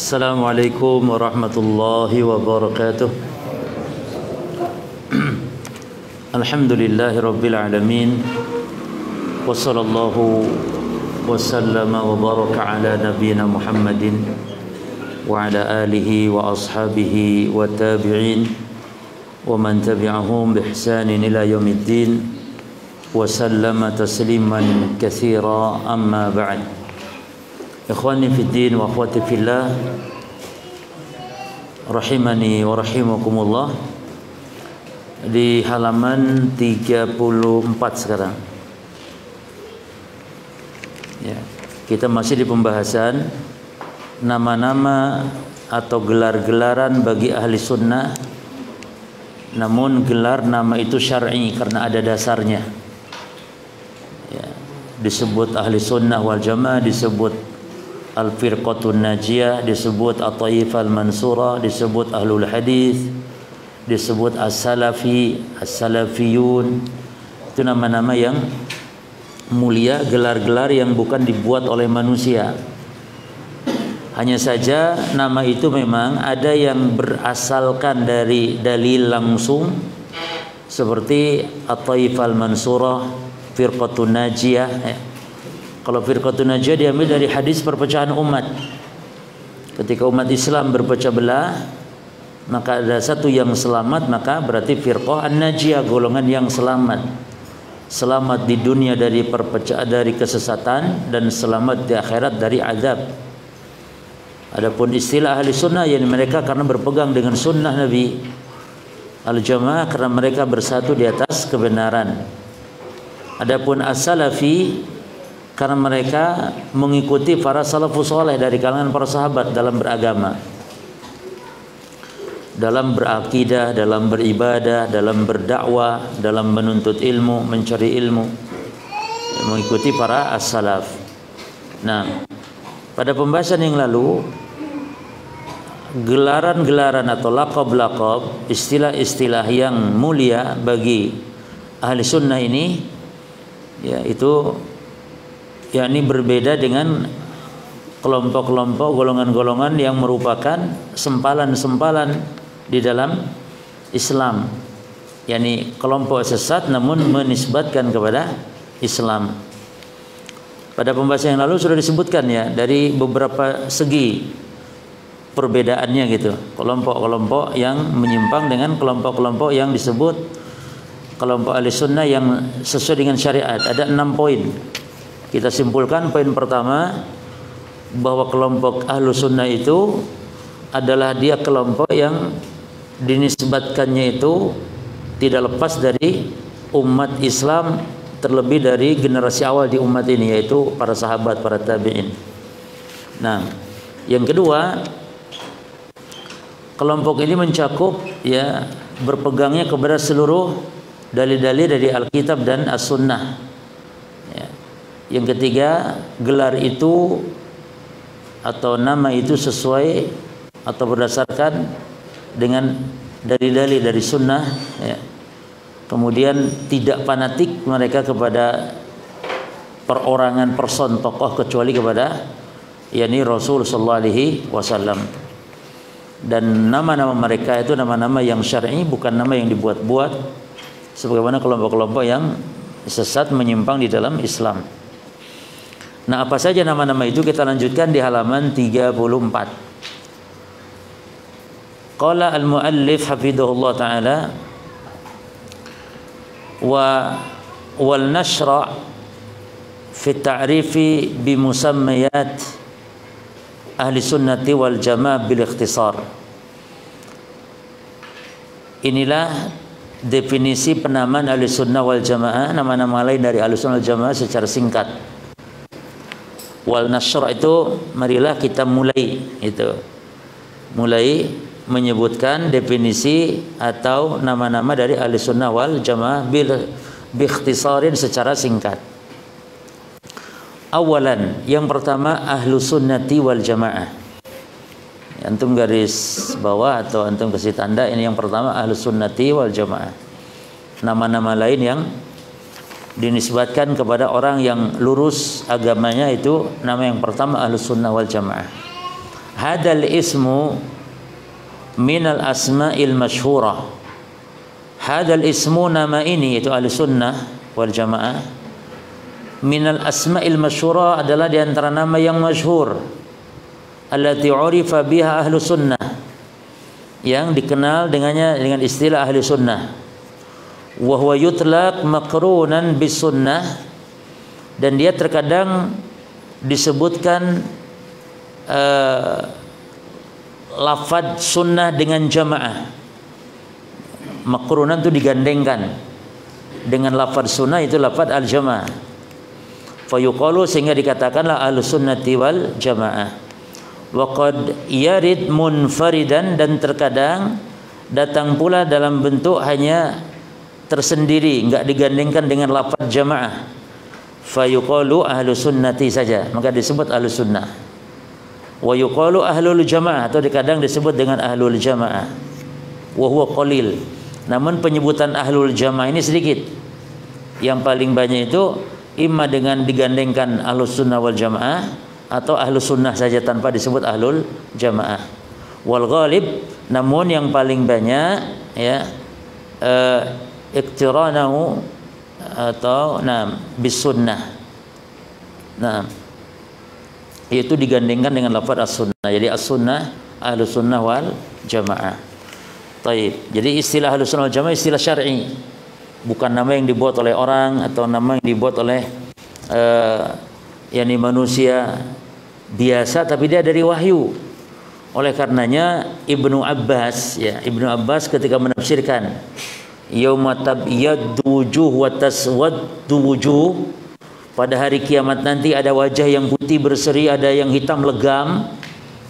Assalamualaikum warahmatullahi wabarakatuh. Alhamdulillahi rabbil alamin. Wassallallahu wasallama wa baraka ala nabiyyina Muhammadin wa ala alihi wa ashabihi wa tabi'in wa man tabi'ahum bi ihsanin ila yaumiddin wa sallama tasliman katsira, amma ba'd. Ikhwani fid din wa akhwati fillah, rahimani wa rahimakumullah. Di halaman 34 sekarang. Ya, kita masih di pembahasan nama-nama atau gelar-gelaran bagi ahli sunnah. Namun gelar nama itu syar'i karena ada dasarnya. Ya, disebut ahli sunnah wal jamaah, disebut Al-Firqatun Najiyah, disebut At-Taifah Al-Mansurah, disebut Ahlul Hadis, disebut As-Salafi, As-Salafiyun. Itu nama-nama yang mulia, gelar-gelar yang bukan dibuat oleh manusia. Hanya saja nama itu memang ada yang berasalkan dari dalil langsung, seperti At-Taifah Al-Mansurah, Firqatun Najiyah. Kalau Firqatun Najiyah diambil dari hadis perpecahan umat. Ketika umat Islam berpecah belah, maka ada satu yang selamat, maka berarti Firqah An-Najiyah, golongan yang selamat. Selamat di dunia dari perpecahan, dari kesesatan, dan selamat di akhirat dari azab. Adapun istilah ahli sunnah, yang mereka karena berpegang dengan sunnah Nabi. Al-Jamaah karena mereka bersatu di atas kebenaran. Adapun As-Salafi karena mereka mengikuti para salafus saleh dari kalangan para sahabat dalam beragama, dalam berakidah, dalam beribadah, dalam berdakwah, dalam menuntut ilmu, mencari ilmu, mengikuti para as-salaf. Nah, pada pembahasan yang lalu, gelaran-gelaran atau laqab-laqab, istilah-istilah yang mulia bagi ahli sunnah ini, yaitu yakni berbeda dengan kelompok-kelompok, golongan-golongan yang merupakan sempalan-sempalan di dalam Islam, yakni kelompok sesat namun menisbatkan kepada Islam. Pada pembahasan yang lalu sudah disebutkan ya, dari beberapa segi perbedaannya gitu, kelompok-kelompok yang menyimpang dengan kelompok-kelompok yang disebut kelompok ahli sunnah yang sesuai dengan syariat. Ada 6 poin. Kita simpulkan poin pertama, bahwa kelompok ahlu sunnah itu adalah dia kelompok yang dinisbatkannya itu tidak lepas dari umat Islam, terlebih dari generasi awal di umat ini, yaitu para sahabat, para tabi'in. Nah, yang kedua, kelompok ini mencakup ya berpegangnya kepada seluruh dalil-dalil dari Alkitab dan As-Sunnah. Yang ketiga, gelar itu atau nama itu sesuai atau berdasarkan dengan dalil-dalil dari sunnah ya. Kemudian tidak fanatik mereka kepada perorangan, person, tokoh, kecuali kepada yakni Rasul sallallahu alaihi wasallam. Dan nama-nama mereka itu nama-nama yang syar'i, bukan nama yang dibuat-buat sebagaimana kelompok-kelompok yang sesat menyimpang di dalam Islam. Nah, apa saja nama-nama itu kita lanjutkan di halaman 34. Qala al-muallif hafidhahullah ta'ala wal nashra' fi ta'rifi bi musammayat ahli sunnati wal jamaah bil ikhtisar. Inilah definisi penamaan ahli sunnah wal jamaah, nama-nama lain dari ahli sunnah wal jamaah secara singkat. Wal nashr itu marilah kita mulai menyebutkan definisi atau nama-nama dari ahli sunnah wal jamaah biikhtisarin secara singkat. Awalan, yang pertama ahlu sunnati wal jamaah. Antum garis bawah atau antum kasih tanda, ini yang pertama ahlu sunnati wal jamaah. Nama-nama lain yang dinisbatkan kepada orang yang lurus agamanya itu nama yang pertama Ahlus Sunnah wal Jamaah. Hadal ismu minal asma'il masyhurah. Hadal ismu, nama ini, yaitu ahli sunnah wal jamaah, minal asma'il masyhurah, adalah diantara nama yang masyhur, allati urifa biha ahlu sunnah, yang dikenal dengannya dengan istilah ahli sunnah. Wa huwa yutlaq maqrunan bis sunnah, dan dia terkadang disebutkan lafaz sunnah dengan jamaah. Maqrunan itu digandengkan dengan lafaz sunnah, itu lafaz al-jamaah. Fayuqalu, sehingga dikatakanlah ahlus sunnati wal jamaah. Wa qad yarid munfaridan, dan terkadang datang pula dalam bentuk hanya tersendiri, enggak digandengkan dengan lafaz jamaah. Fayuqalu ahlus sunnati saja, maka disebut ahlus sunnah. Wa yuqalu ahlul jamaah, atau kadang disebut dengan ahlul jamaah. Wa huwa qalil, namun penyebutan ahlul jamaah ini sedikit. Yang paling banyak itu imma dengan digandengkan ahlus sunnah wal jamaah, atau ahlus sunnah saja tanpa disebut ahlul jamaah. Wal ghalib, namun yang paling banyak ya iktiranahu atau bis sunnah, yaitu digandengkan dengan lafaz as-sunnah. Jadi as-sunnah, ahlus sunnah wal jamaah. Taib. Jadi istilah ahlus sunnah wal jamaah istilah syar'i, bukan nama yang dibuat oleh orang atau nama yang dibuat oleh yakni manusia biasa, tapi dia dari wahyu. Oleh karenanya Ibnu Abbas ketika menafsirkan yauma tabyaddu wujuh wa taswaddu wujuh, pada hari kiamat nanti ada wajah yang putih berseri, ada yang hitam legam.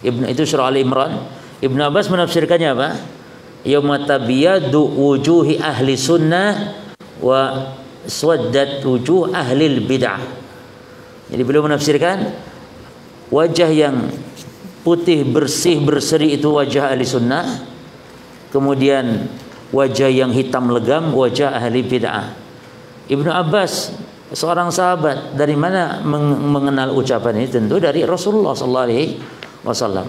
Itu surah Al-Imran. Ibnu Abbas menafsirkannya apa? Yauma tabyaddu wujuhi ahli sunnah wa swaddat wujuh ahli bid'ah. Jadi beliau menafsirkan wajah yang putih bersih berseri itu wajah ahli sunnah, kemudian wajah yang hitam legam wajah ahli bid'ah. Ibnu Abbas seorang sahabat, dari mana mengenal ucapan ini? Tentu dari Rasulullah sallallahu alaihi wasallam.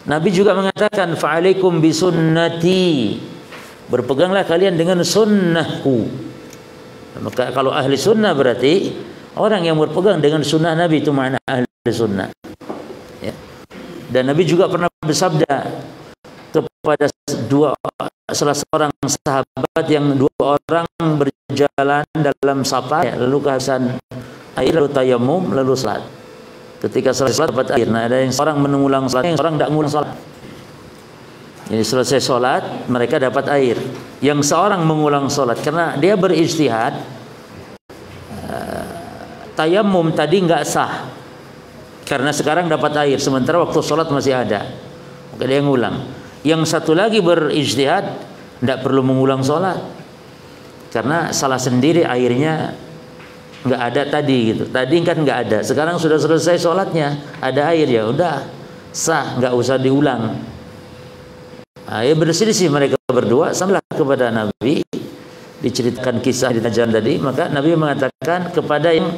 Nabi juga mengatakan fa'alaikum bisunnati, berpeganglah kalian dengan sunnahku. Maka kalau ahli sunnah berarti orang yang berpegang dengan sunnah Nabi, itu makna ahli sunnah ya. Dan Nabi juga pernah bersabda kepada salah seorang sahabat, yang dua orang berjalan dalam safar, lalu kehabisan air, lalu tayamum, lalu salat. Ketika selesai dapat air, nah ada yang seorang mengulang salat, yang seorang tidak mengulang salat. Jadi selesai salat mereka dapat air, yang seorang mengulang salat karena dia berijtihad. Tayamum tadi nggak sah karena sekarang dapat air, sementara waktu salat masih ada, maka dia ngulang. Yang satu lagi berijtihad, tidak perlu mengulang salat karena salah sendiri, airnya nggak ada tadi gitu. Tadi kan nggak ada, sekarang sudah selesai sholatnya, ada air, ya udah sah, nggak usah diulang. Ya berselisih mereka berdua, sampailah kepada Nabi, diceritakan kisah di Najran tadi. Maka Nabi mengatakan kepada yang,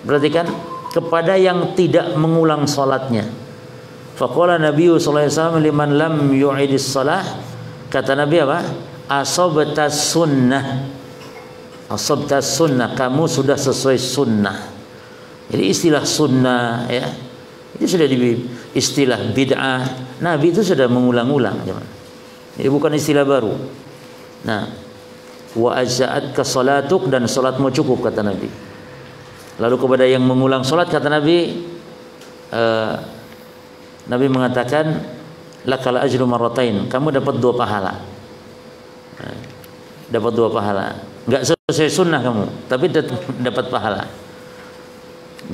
perhatikan, kepada yang tidak mengulang sholatnya. Faqala Nabi sallallahu alaihi wasallam liman lam yu'idis shalah, kata Nabi apa? Asabtas sunnah. Asabtas sunnah, kamu sudah sesuai sunnah. Jadi istilah sunnah ya, itu sudah di istilah bid'ah. Nabi itu sudah mengulang-ulang. Jadi bukan istilah baru. Nah, wa ajza'atka salatuk, dan salatmu cukup, kata Nabi. Lalu kepada yang mengulang salat, kata Nabi, Nabi mengatakan lakal ajru marratain, kamu dapat 2 pahala. Dapat 2 pahala. Enggak sesuai sunnah kamu, tapi dapat pahala.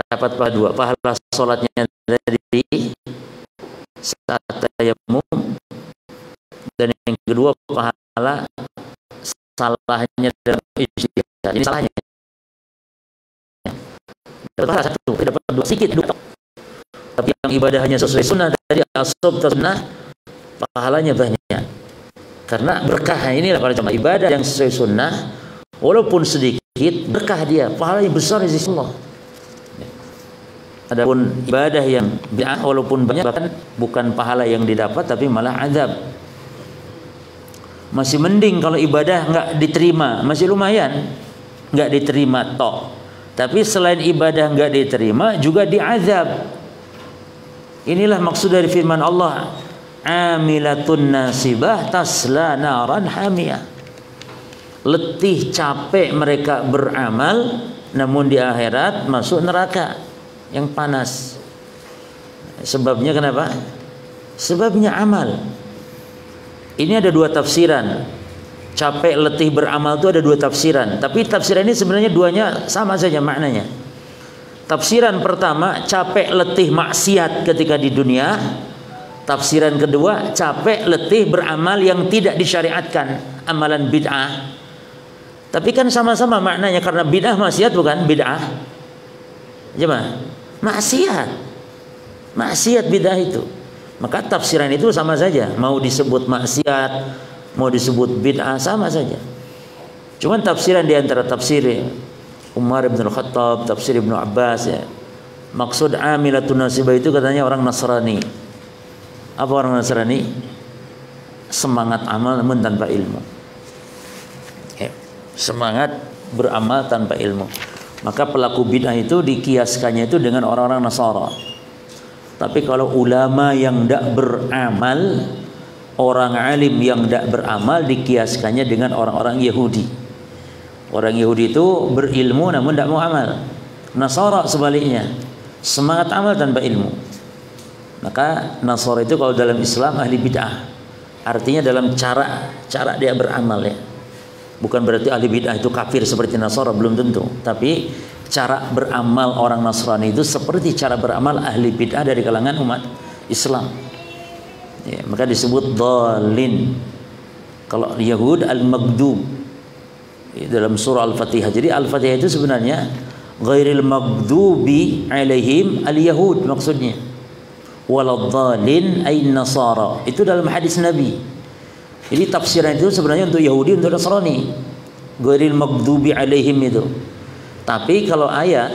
Dapat pahala 2, pahala salatnya dari saat tayamum, dan yang kedua pahala salahnya dalam ijtihad. Ini salahnya. Dapat pahala 1, dapat 2, sedikit 2. Tapi yang ibadahnya sesuai sunnah dari asab sunnah, pahalanya banyak. Karena berkah inilah para jemaah, ibadah yang sesuai sunnah walaupun sedikit berkah dia, pahalanya besar di sisi Allah. Adapun ibadah yang bid'ah walaupun banyak bahkan bukan pahala yang didapat tapi malah azab. Masih mending kalau ibadah nggak diterima, masih lumayan nggak diterima toh. Tapi selain ibadah nggak diterima juga diazab. Inilah maksud dari firman Allah, amilatun nasibah tasla naran hamiyah. Letih capek mereka beramal, namun di akhirat masuk neraka yang panas. Sebabnya kenapa? Sebabnya amal. Ini ada dua tafsiran. Capek letih beramal itu ada dua tafsiran. Tapi tafsiran ini sebenarnya duanya sama saja maknanya. Tafsiran pertama, capek letih maksiat ketika di dunia. Tafsiran kedua, capek letih beramal yang tidak disyariatkan, amalan bid'ah. Tapi kan sama-sama maknanya, karena bid'ah maksiat bukan bid'ah. Gimana? Maksiat. Maksiat bid'ah itu. Maka tafsiran itu sama saja. Mau disebut maksiat, mau disebut bid'ah, sama saja. Cuman tafsiran di antara tafsir Umar bin Khattab, tafsir Ibnu Abbas ya. Maksud amilatun nasibah itu katanya orang Nasrani. Apa orang Nasrani? Semangat amal namun tanpa ilmu. Ya. Semangat beramal tanpa ilmu. Maka pelaku bid'ah itu dikiaskannya itu dengan orang-orang Nasara. Tapi kalau ulama yang tidak beramal, orang alim yang tidak beramal dikiaskannya dengan orang-orang Yahudi. Orang Yahudi itu berilmu namun tidak mau amal. Nasara sebaliknya, semangat amal tanpa ilmu. Maka Nasara itu kalau dalam Islam ahli bid'ah. Artinya dalam cara dia beramal ya. Bukan berarti ahli bid'ah itu kafir seperti Nasara, belum tentu. Tapi cara beramal orang Nasrani itu seperti cara beramal ahli bid'ah dari kalangan umat Islam. Ya, maka disebut dhalin. Kalau Yahud al-maghdub dalam surah Al-Fatihah. Jadi Al-Fatihah itu sebenarnya ghairil maghdubi alaihim al-yahud maksudnya. Waladhdallin ay nasara. Itu dalam hadis Nabi. Jadi tafsiran itu sebenarnya untuk Yahudi, untuk Nasrani. Ghairil maghdubi alaihim itu. Tapi kalau ayat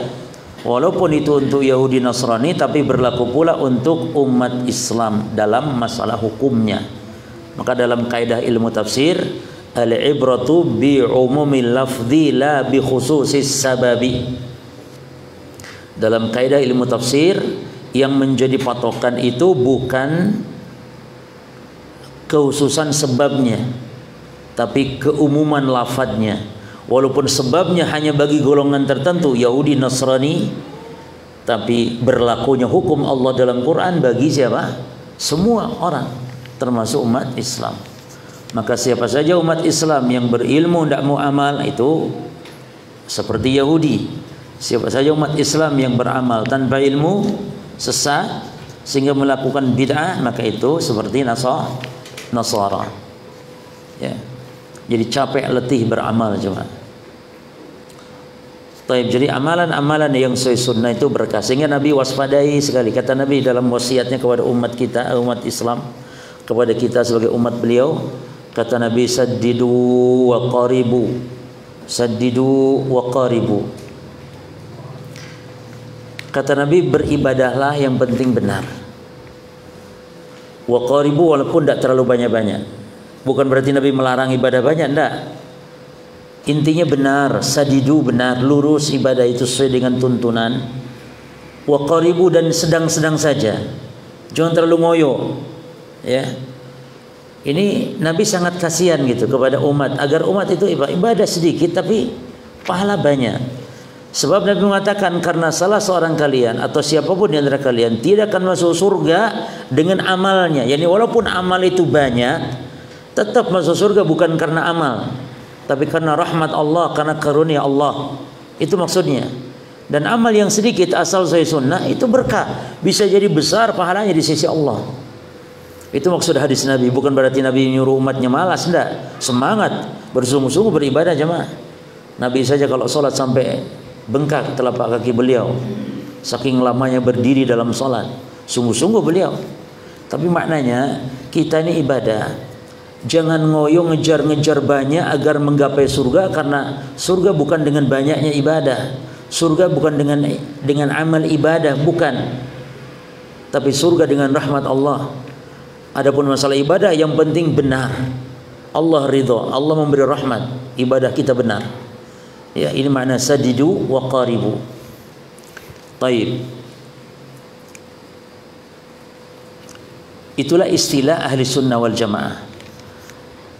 walaupun itu untuk Yahudi Nasrani tapi berlaku pula untuk umat Islam dalam masalah hukumnya. Maka dalam kaidah ilmu tafsir, al-ibratu bi umumil lafzi la bi khususis sababi. Dalam kaidah ilmu tafsir, yang menjadi patokan itu bukan kekhususan sebabnya, tapi keumuman lafadznya. Walaupun sebabnya hanya bagi golongan tertentu, Yahudi Nasrani, tapi berlakunya hukum Allah dalam Quran bagi siapa? Semua orang, termasuk umat Islam. Maka siapa saja umat Islam yang berilmu tidak mau amal, itu seperti Yahudi. Siapa saja umat Islam yang beramal tanpa ilmu, sesat sehingga melakukan bid'ah, maka itu seperti Nasara. Ya. Jadi capek letih beramal cuma. Jadi amalan-amalan yang sesuai sunnah itu berkah. Sehingga Nabi waspadai sekali. Kata Nabi dalam wasiatnya kepada umat kita, umat Islam, kepada kita sebagai umat beliau, kata Nabi, saddidu wa qaribu. Saddidu wa qaribu. Kata Nabi, beribadahlah yang penting benar. Wa qaribu, walaupun tidak terlalu banyak-banyak. Bukan berarti Nabi melarang ibadah banyak, tidak. Intinya benar, sadidu benar, lurus ibadah itu sesuai dengan tuntunan. Wa qaribu, dan sedang-sedang saja. Jangan terlalu ngoyo. Ya. Ini Nabi sangat kasihan gitu kepada umat, agar umat itu ibadah sedikit tapi pahala banyak. Sebab Nabi mengatakan, karena salah seorang kalian atau siapapun di antara kalian tidak akan masuk surga dengan amalnya. Yani walaupun amal itu banyak, tetap masuk surga bukan karena amal, tapi karena rahmat Allah, karena karunia Allah. Itu maksudnya. Dan amal yang sedikit asal sesuai sunnah itu berkah, bisa jadi besar pahalanya di sisi Allah. Itu maksud hadis Nabi. Bukan berarti Nabi nyuruh umatnya malas, enggak. Semangat, bersungguh-sungguh beribadah jemaah. Nabi saja kalau sholat sampai bengkak telapak kaki beliau, saking lamanya berdiri dalam sholat, sungguh-sungguh beliau. Tapi maknanya kita ini ibadah, jangan ngoyo ngejar-ngejar banyak agar menggapai surga, karena surga bukan dengan banyaknya ibadah. Surga bukan dengan amal ibadah, bukan. Tapi surga dengan rahmat Allah. Adapun masalah ibadah yang penting benar. Allah ridha, Allah memberi rahmat, ibadah kita benar. Ya, ini makna sadidu wa qaribu. Taib. Itulah istilah ahli sunnah wal jamaah.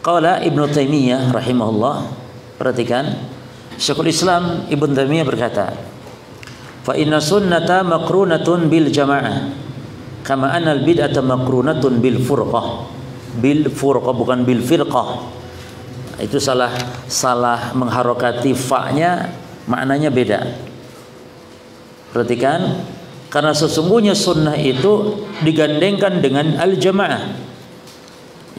Qala Ibnu Taimiyah rahimahullah, perhatikan, Syekhul Islam Ibnu Taimiyah berkata, fa inna sunnata maqrunatun bil jamaah kama anna al bid'ata maqrunatun bil furqah. Bil furqah bukan bil firqah. Itu salah mengharokati fa-nya, maknanya beda. Perhatikan, karena sesungguhnya sunnah itu digandengkan dengan al-jamaah.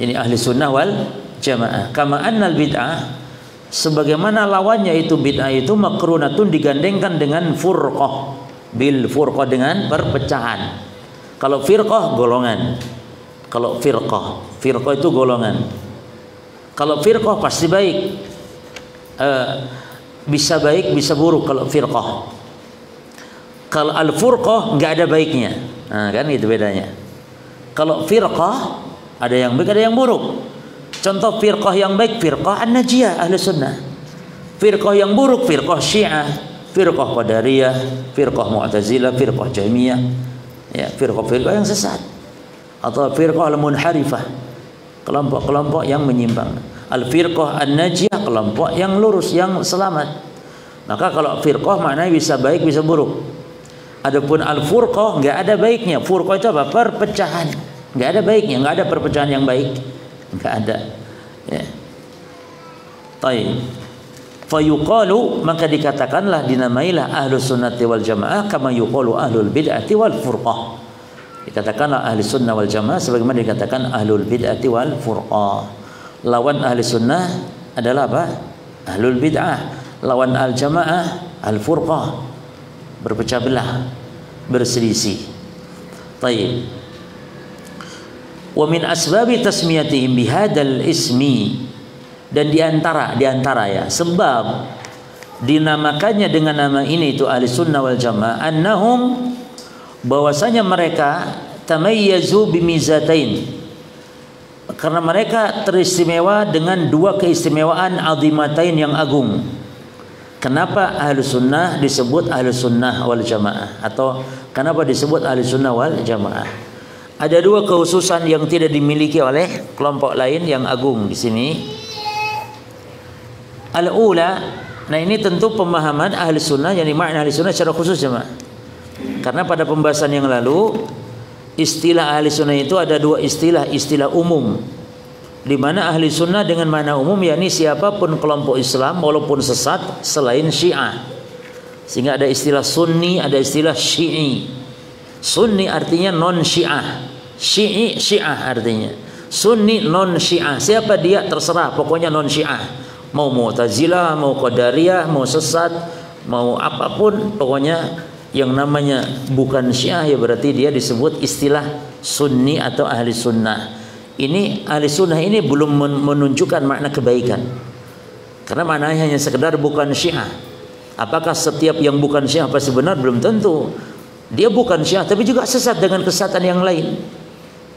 Ini ahli sunnah wal jamaah. Kama annal bid'ah, sebagaimana lawannya itu bid'ah itu makrunatun digandengkan dengan furqah. Bil furqah dengan perpecahan. Kalau firqah golongan. Kalau firqah itu golongan. Kalau firqah pasti baik. Bisa baik, bisa buruk kalau firqah. Kalau al-furqah nggak ada baiknya, nah, kan itu bedanya. Kalau firqah ada yang baik, ada yang buruk. Contoh firqah yang baik, firqah an-najiyah ahli sunnah. Firqah yang buruk, firqah syiah, firqah qadariyah, firqah mu'tazilah, firqah jahmiyah, ya, firqah yang sesat. Atau firqah al-munharifah, kelompok-kelompok yang menyimpang. Al-firqah an-najiyah, kelompok yang lurus, yang selamat. Maka kalau firqah maknanya bisa baik, bisa buruk. Adapun al-furqah nggak ada baiknya. Furqah itu apa? Perpecahan. Nggak ada baiknya, nggak ada perpecahan yang baik, nggak ada. Ya. Taib. Fayuqalu, maka dikatakanlah, dinamailah ahlus sunnati wal jamaah kama yuqalu ahlul bid'ati wal furqah. Dikatakanlah ahli sunnah wal jamaah sebagaimana dikatakan ahlul bid'ati wal furqah. Lawan ahli sunnah adalah apa? Ahlul bid'ah. Lawan al jamaah al furqah. Berpecah belah, berselisih. Taib. Wa min asbabi tasmiyatihim bihadzal ismi, dan diantara ya sebab dinamakannya dengan nama ini itu ahli sunnah wal jamaah, annahum, bahwasanya mereka tamayyazu bimizatain, karena mereka teristimewa dengan dua keistimewaan azimatain yang agung. Kenapa ahli sunnah disebut ahli sunnah wal jamaah, atau kenapa disebut ahli sunnah wal jamaah? Ada dua kekhususan yang tidak dimiliki oleh kelompok lain yang agung di sini. Al-ula, nah ini tentu pemahaman ahli sunnah, yang makna ahli sunnah secara khusus jemaah. Karena pada pembahasan yang lalu istilah ahli sunnah itu ada dua istilah, istilah umum. Di mana ahli sunnah dengan makna umum yakni siapapun kelompok Islam walaupun sesat selain Syiah. Sehingga ada istilah Sunni, ada istilah Syi'i. Sunni artinya non Syiah, Syi'i Syiah artinya. Sunni non Syiah, siapa dia terserah, pokoknya non Syiah. Mau Mu'tazilah, mau Qadariyah, mau sesat, mau apapun, pokoknya yang namanya bukan Syiah ya berarti dia disebut istilah Sunni atau ahli sunnah. Ini ahli sunnah ini belum menunjukkan makna kebaikan, karena maknanya hanya sekedar bukan Syiah. Apakah setiap yang bukan Syiah pasti benar? Belum tentu. Dia bukan Syiah tapi juga sesat dengan kesesatan yang lain.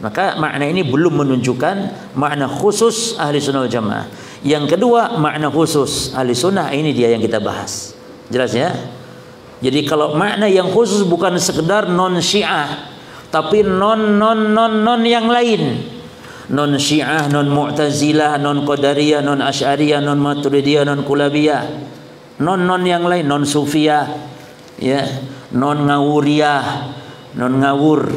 Maka makna ini belum menunjukkan makna khusus ahli sunnah wal jamaah. Yang kedua, makna khusus ahli sunnah, ini dia yang kita bahas. Jelas ya? Jadi kalau makna yang khusus bukan sekedar non Syiah, tapi non yang lain. Non Syiah, non Mu'tazilah, non Qadariyah, non Asy'ariyah, non Maturidiyah, non Kulabiyah, non yang lain, non Sufiyah, ya, non Ngawuriyah, non ngawur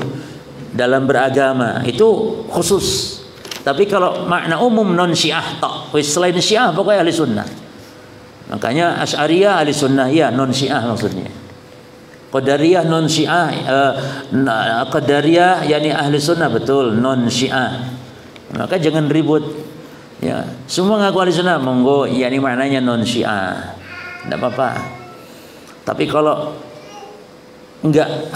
dalam beragama, itu khusus. Tapi kalau makna umum non Syiah tak, selain Syiah pokoknya ahli sunnah. Makanya Asy'ariyah ahli sunnah ya, non Syiah maksudnya. Qadariyah non Syiah, Qadariyah yakni ahli sunnah betul, non Syiah. Maka jangan ribut ya, semua ngaku ahli sunnah monggo, yakni maknanya non Syiah, tidak apa-apa. Tapi kalau enggak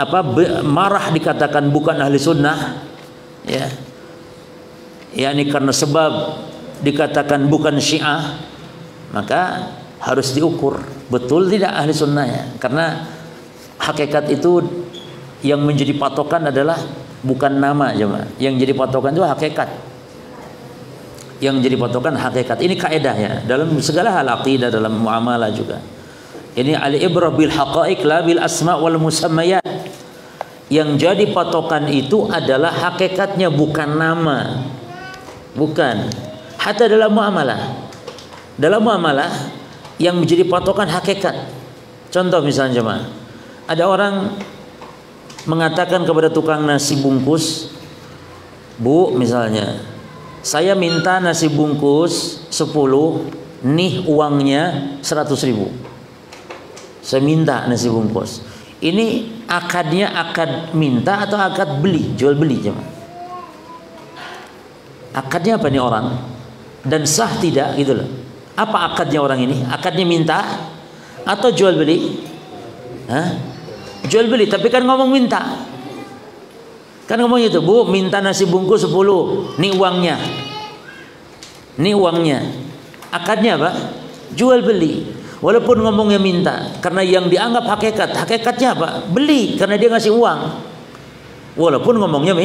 marah dikatakan bukan ahli sunnah ya, yakni karena sebab dikatakan bukan Syiah, maka harus diukur Betul tidak ahli sunnah ya? Karena hakikat itu yang menjadi patokan adalah bukan nama jemaah. Yang jadi patokan itu hakikat. Yang jadi patokan hakikat. Ini kaedah ya dalam segala hal aqidah, dalam muamalah juga. Ini al-ibrah bil haqaiq la bil asma wal musammayat. Yang jadi patokan itu adalah hakikatnya, bukan nama. Bukan. Hatta dalam muamalah. Dalam muamalah yang menjadi patokan hakikat. Contoh misalnya jemaah, ada orang mengatakan kepada tukang nasi bungkus, "Bu, misalnya, saya minta nasi bungkus 10, nih uangnya 100.000. Saya minta nasi bungkus." Ini akadnya akad minta atau akad beli, jual beli jemaah? Akadnya apa nih orang? Dan sah tidak gitu loh. Apa akadnya orang ini? Akadnya minta atau jual beli? Hah? Jual beli, tapi kan ngomong minta. Kan ngomong itu, "Bu, minta nasi bungkus 10, nih uangnya." Nih uangnya. Akadnya apa? Jual beli. Walaupun ngomongnya minta, karena yang dianggap hakikat, hakikatnya apa? Beli, karena dia ngasih uang. Walaupun ngomongnya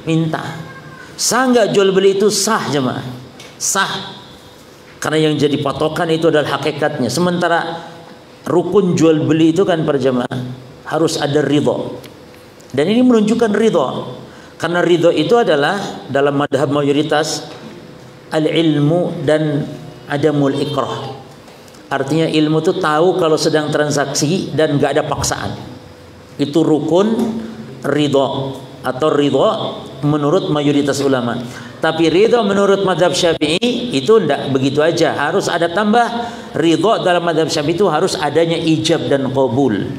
minta. Sah nggak jual beli itu? Sah jemaah. Sah. Karena yang jadi patokan itu adalah hakikatnya. Sementara rukun jual beli itu kan para jemaah harus ada ridho. Dan ini menunjukkan ridho. Karena ridho itu adalah dalam madhab mayoritas al-ilmu dan adamul ikrah. Artinya ilmu itu tahu kalau sedang transaksi dan nggak ada paksaan. Itu rukun ridho atau ridho menurut mayoritas ulama. Tapi ridho menurut madhab Syafi'i itu tidak begitu aja, harus ada tambah. Ridho dalam madhab Syafi'i itu harus adanya ijab dan qabul.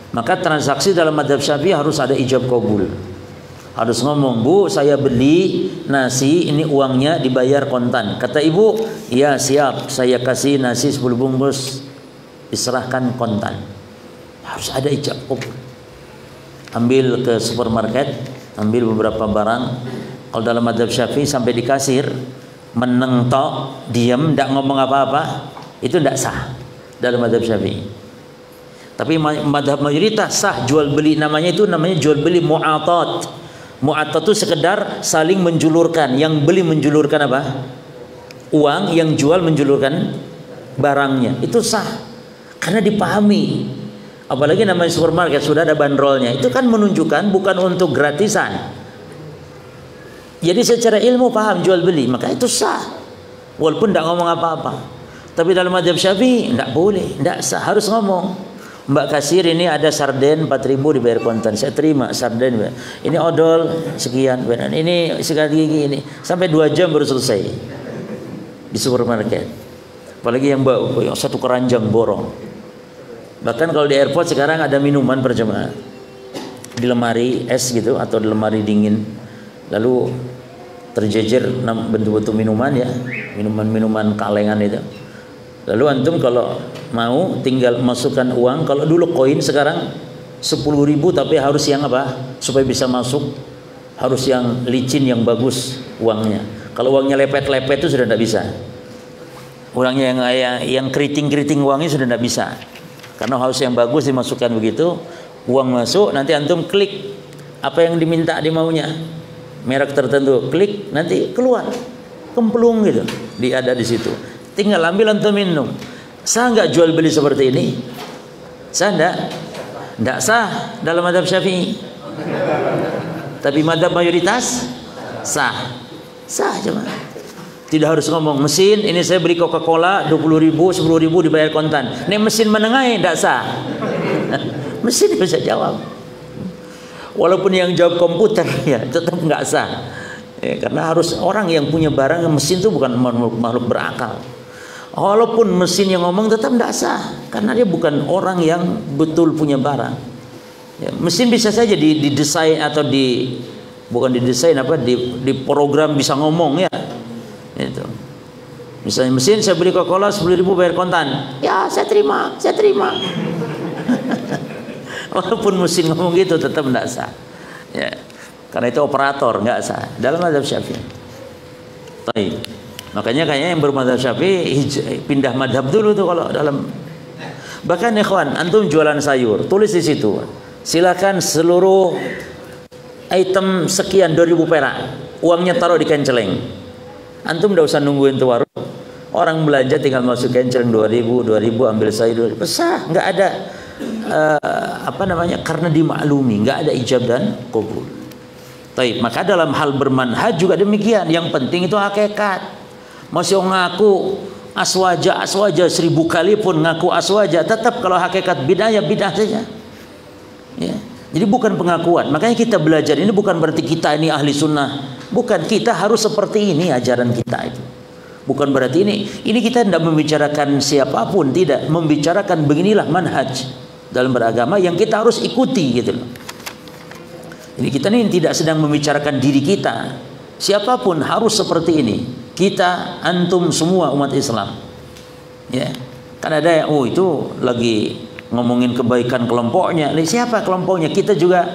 Maka transaksi dalam madhab Syafi'i harus ada ijab qabul. Harus ngomong, "Bu, saya beli nasi, ini uangnya dibayar kontan." Kata ibu, "Ya siap, saya kasih nasi 10 bungkus, diserahkan kontan." Harus ada ijab qabul. Ambil ke supermarket, ambil beberapa barang. Kalau dalam madhab Syafi'i sampai di kasir meneng tok, diam, tidak ngomong apa-apa, itu tidak sah dalam madhab Syafi'i. Tapi madhab mayoritas sah jual beli. Namanya jual beli mu'atat. Mu'atat itu sekedar saling menjulurkan. Yang beli menjulurkan apa? Uang, yang jual menjulurkan barangnya. Itu sah karena dipahami. Apalagi namanya supermarket sudah ada bandrolnya. Itu kan menunjukkan bukan untuk gratisan. Jadi secara ilmu paham jual beli, maka itu sah. Walaupun tidak ngomong apa-apa. Tapi dalam madhab Syafi'i tidak boleh, tidak sah, harus ngomong. "Mbak kasir, ini ada sarden 4.000 dibayar kontan." Saya terima sarden. "Ini odol sekian." "Ini sekali gigi ini." Sampai 2 jam baru selesai di supermarket. Apalagi yang satu keranjang borong. Bahkan kalau di airport sekarang ada minuman berjemaah di lemari es gitu atau di lemari dingin. Lalu terjejer bentuk-bentuk minuman ya, minuman-minuman kalengan itu. Lalu antum kalau mau tinggal masukkan uang. Kalau dulu koin, sekarang 10.000, tapi harus yang apa? Supaya bisa masuk harus yang licin, yang bagus uangnya. Kalau uangnya lepet-lepet itu sudah tidak bisa. Uangnya yang keriting-keriting uangnya sudah tidak bisa. Karena harus yang bagus dimasukkan begitu. Uang masuk, nanti antum klik apa yang diminta dimaunya. Merek tertentu, klik, nanti keluar. Kemplung gitu. Ada di situ. Tinggal ambil antum minum. Sah nggak jual beli seperti ini? Sah enggak? Enggak sah dalam madhab Syafi'i. Tapi madhab mayoritas sah. Sah cuma. Tidak harus ngomong, "Mesin ini saya beli Coca-Cola 20.000, 10.000 dibayar kontan." Ini mesin menengah enggak sah. Mesin bisa jawab. Walaupun yang jawab komputer ya tetap enggak sah. Ya, karena harus orang yang punya barang, mesin itu bukan makhluk berakal. Walaupun mesin yang ngomong tetap tidak sah karena dia bukan orang yang betul punya barang. Ya, mesin bisa saja didesain atau bukan didesain di program bisa ngomong ya. Itu. Misalnya mesin, "Saya beli Coca-Cola 10.000 bayar kontan." "Ya, saya terima." Walaupun mesin ngomong gitu tetap tidak sah. Ya. Karena itu operator nggak sah dalam mazhab Syafi'i. Baik. Makanya kayaknya yang bermadzhab Syafi'i pindah madhab dulu tuh kalau dalam. Bahkan ikhwan, antum jualan sayur, tulis di situ. Silakan seluruh item sekian 2.000 perak. Uangnya taruh di kenceleng. Antum enggak usah nungguin tuh warung. Orang belanja tinggal masuk kenceleng 2.000 ambil sayur 2.000. Sah, enggak ada karena dimaklumi, enggak ada ijab dan qabul. Baik, maka dalam hal bermanhaj juga demikian. Yang penting itu hakikat. Masih ngaku aswaja 1000 kali pun ngaku aswaja, tetap kalau hakikat bid'ah ya bid'ah saja. Ya. Jadi bukan pengakuan. Makanya kita belajar ini bukan berarti kita ini ahli sunnah. Bukan, kita harus seperti ini ajaran kita itu. Bukan berarti ini kita tidak membicarakan siapapun, tidak, membicarakan beginilah manhaj dalam beragama yang kita harus ikuti gitu loh. Jadi kita ini tidak sedang membicarakan diri kita. Siapapun harus seperti ini. Kita, antum semua umat Islam. Ya. Kan ada yang itu lagi ngomongin kebaikan kelompoknya. Siapa kelompoknya? Kita juga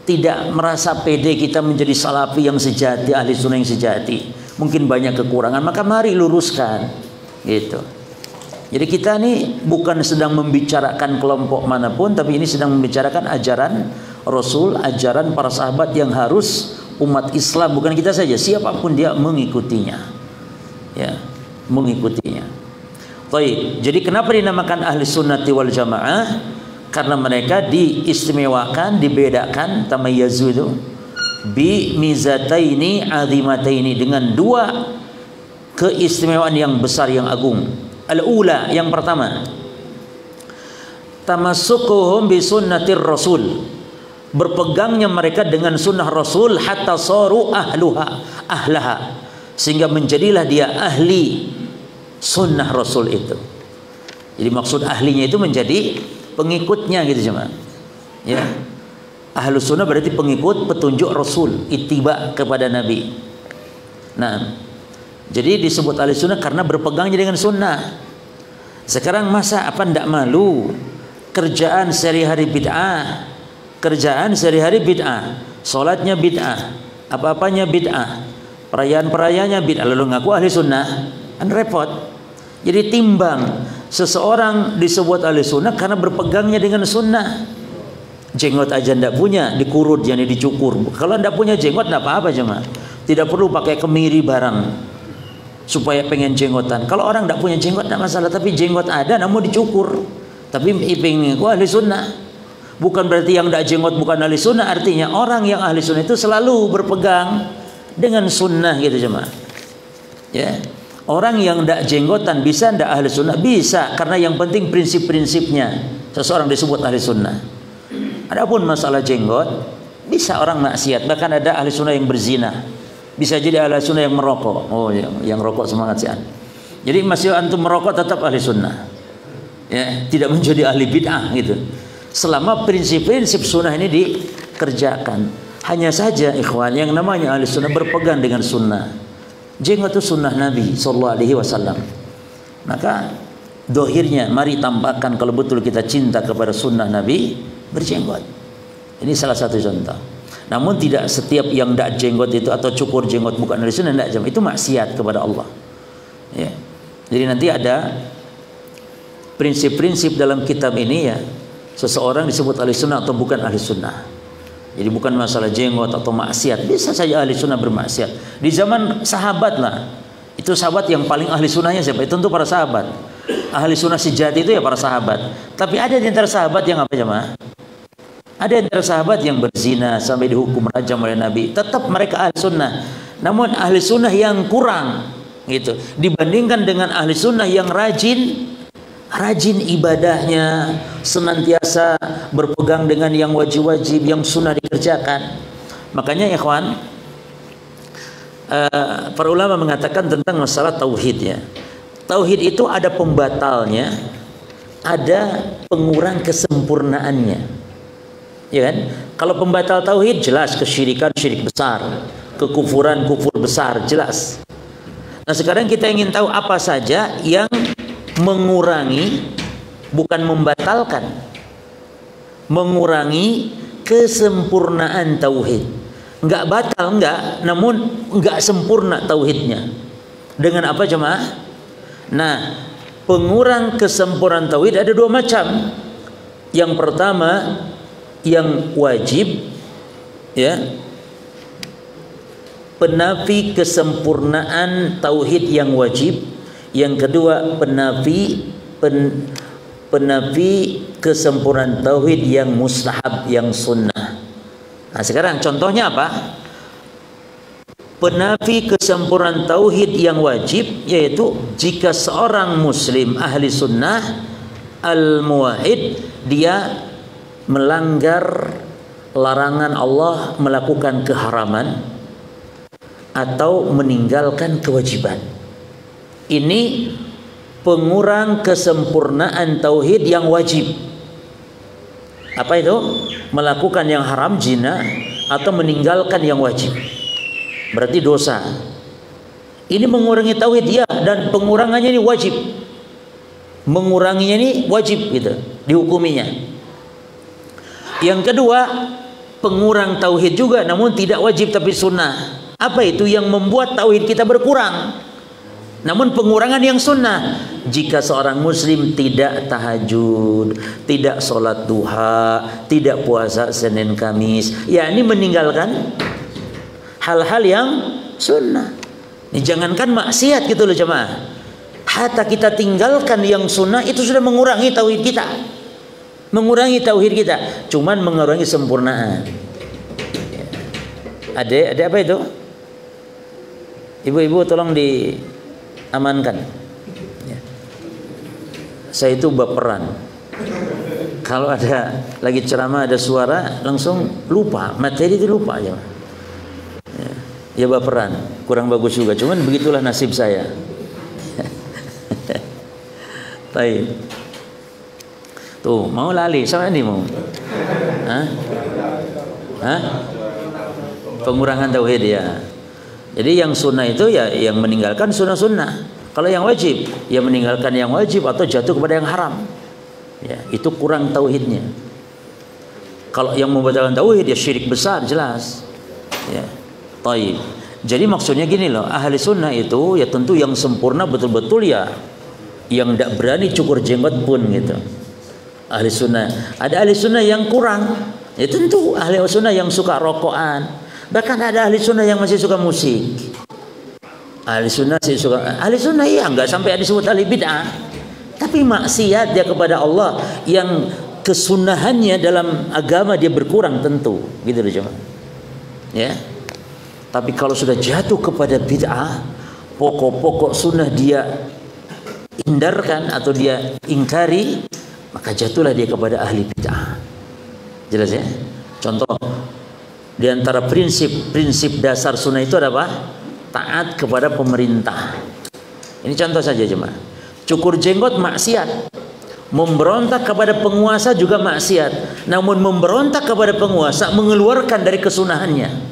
tidak merasa pede kita menjadi salafi yang sejati, ahli sunnah yang sejati. Mungkin banyak kekurangan, maka mari luruskan. Gitu. Jadi kita ini bukan sedang membicarakan kelompok manapun, tapi ini sedang membicarakan ajaran Rasul, ajaran para sahabat yang harus umat Islam, bukan kita saja, siapapun dia mengikutinya. Ya, mengikutinya. Baik, jadi kenapa dinamakan ahli sunnati wal jamaah? Karena mereka diistimewakan, dibedakan, tamayyazu itu bi mizataini azimataini, dengan dua keistimewaan yang besar, yang agung. Al-ula, yang pertama, tamassukuhum bi sunnatir rasul, berpegangnya mereka dengan sunnah Rasul, hatta saru ahlaha, sehingga menjadilah dia ahli sunnah Rasul itu. Jadi maksud ahlinya itu menjadi pengikutnya gitu cuma. Ya. Ahlu sunnah berarti pengikut petunjuk Rasul, ittiba kepada Nabi. Nah, jadi disebut ahli sunnah karena berpegangnya dengan sunnah. Sekarang masa apa ndak malu kerjaan sehari-hari bid'ah? Kerjaan sehari-hari bid'ah, sholatnya bid'ah, apa-apanya bid'ah, perayaan-perayaannya bid'ah, lalu ngaku ahli sunnah, kan repot. Jadi timbang seseorang disebut ahli sunnah karena berpegangnya dengan sunnah. Jenggot aja ndak punya, dikurut, jangan dicukur. Kalau ndak punya jenggot ndak apa-apa cuma, tidak perlu pakai kemiri barang supaya pengen jenggotan. Kalau orang ndak punya jenggot ndak masalah, tapi jenggot ada namun dicukur, tapi pengen ngaku ahli sunnah. Bukan berarti yang tidak jenggot bukan ahli sunnah. Artinya orang yang ahli sunnah itu selalu berpegang dengan sunnah gitu cuma. Ya. Orang yang tidak jenggotan bisa tidak ahli sunnah? Bisa, karena yang penting prinsip-prinsipnya seseorang disebut ahli sunnah. Adapun masalah jenggot, bisa orang maksiat. Bahkan ada ahli sunnah yang berzina, bisa jadi ahli sunnah yang merokok. Oh, yang rokok semangat sih. Jadi masih antum merokok tetap ahli sunnah. Ya, tidak menjadi ahli bid'ah gitu. Selama prinsip-prinsip sunnah ini dikerjakan. Hanya saja ikhwan, yang namanya ahli sunnah berpegang dengan sunnah. Jenggot itu sunnah Nabi SAW. Maka dohirnya mari tampakkan kalau betul kita cinta kepada sunnah Nabi, berjenggot. Ini salah satu contoh. Namun tidak setiap yang tidak jenggot itu atau cukur jenggot bukan ahli sunnah, tidak, itu maksiat kepada Allah. Ya. Jadi nanti ada prinsip-prinsip dalam kitab ini ya. Seseorang disebut ahli sunnah atau bukan ahli sunnah. Jadi bukan masalah jenggot atau maksiat. Bisa saja ahli sunnah bermaksiat. Di zaman sahabat lah, itu sahabat yang paling ahli sunnahnya siapa? Itu tentu para sahabat. Ahli sunnah sejati itu ya para sahabat. Tapi ada di antara sahabat yang apa jemaah? Ada di antara sahabat yang berzina sampai dihukum rajam oleh Nabi. Tetap mereka ahli sunnah. Namun ahli sunnah yang kurang gitu. Dibandingkan dengan ahli sunnah yang rajin ibadahnya, senantiasa berpegang dengan yang wajib-wajib, yang sunnah dikerjakan. Makanya ikhwan, para ulama mengatakan tentang masalah tauhid ya. Tauhid itu ada pembatalnya, ada pengurang kesempurnaannya. Ya kan? Kalau pembatal tauhid jelas kesyirikan, syirik besar, kekufuran, kufur besar, jelas. Nah, sekarang kita ingin tahu apa saja yang mengurangi, bukan membatalkan, mengurangi kesempurnaan tauhid. Enggak batal, enggak, namun enggak sempurna tauhidnya. Dengan apa jemaah? Nah, pengurang kesempurnaan tauhid ada dua macam. Yang pertama yang wajib, ya, penafi kesempurnaan tauhid yang wajib. Yang kedua penafi kesempurnaan tauhid yang mustahab, yang sunnah. Nah, sekarang contohnya apa? Penafi kesempurnaan tauhid yang wajib, yaitu jika seorang muslim ahli sunnah al-muwahhid, dia melanggar larangan Allah, melakukan keharaman atau meninggalkan kewajiban. Ini pengurang kesempurnaan tauhid yang wajib. Apa itu? Melakukan yang haram, zina, atau meninggalkan yang wajib. Berarti dosa. Ini mengurangi tauhid, ya, dan pengurangannya ini wajib. Menguranginya ini wajib gitu, dihukuminya. Yang kedua, pengurang tauhid juga namun tidak wajib tapi sunnah. Apa itu yang membuat tauhid kita berkurang? Namun pengurangan yang sunnah. Jika seorang muslim tidak tahajud, tidak sholat duha, tidak puasa Senin Kamis, ya ini meninggalkan hal-hal yang sunnah. Ini jangankan maksiat gitu loh jemaah. Hatta kita tinggalkan yang sunnah itu sudah mengurangi tauhid kita. Mengurangi tauhid kita, cuman mengurangi sempurnaan. Ada apa itu? Ibu-ibu tolong diamankan. Ya. Saya itu baperan. Kalau ada lagi ceramah ada suara langsung lupa, materi itu lupa aja. Ya baperan, kurang bagus juga. Cuman begitulah nasib saya. Baik. Tuh, mau lali sama ini mau. Hah? Hah? Pengurangan tauhid ya. Jadi yang sunnah itu ya yang meninggalkan sunnah-sunnah. Kalau yang wajib, ya meninggalkan yang wajib atau jatuh kepada yang haram. Ya, itu kurang tauhidnya. Kalau yang membatalkan tauhid ya syirik besar jelas. Ya. Taib. Jadi maksudnya gini loh, ahli sunnah itu ya tentu yang sempurna betul-betul ya, yang tidak berani cukur jenggot pun gitu. Ahli sunnah. Ada ahli sunnah yang kurang, ya tentu ahli sunnah yang suka rokokan. Bahkan ada ahli sunnah yang masih suka musik. Ahli sunnah sih suka. Ahli sunnah ya nggak sampai disebut ahli bid'ah, tapi maksiat dia kepada Allah yang kesunahannya dalam agama dia berkurang tentu, gitu loh cuma. Ya. Tapi kalau sudah jatuh kepada bid'ah, pokok-pokok sunnah dia hindarkan atau dia ingkari, maka jatuhlah dia kepada ahli bid'ah. Jelas ya? Contoh, di antara prinsip dasar sunnah itu ada apa? Taat kepada pemerintah. Ini contoh saja cuma. Cukur jenggot maksiat. Memberontak kepada penguasa juga maksiat. Namun memberontak kepada penguasa mengeluarkan dari kesunahannya.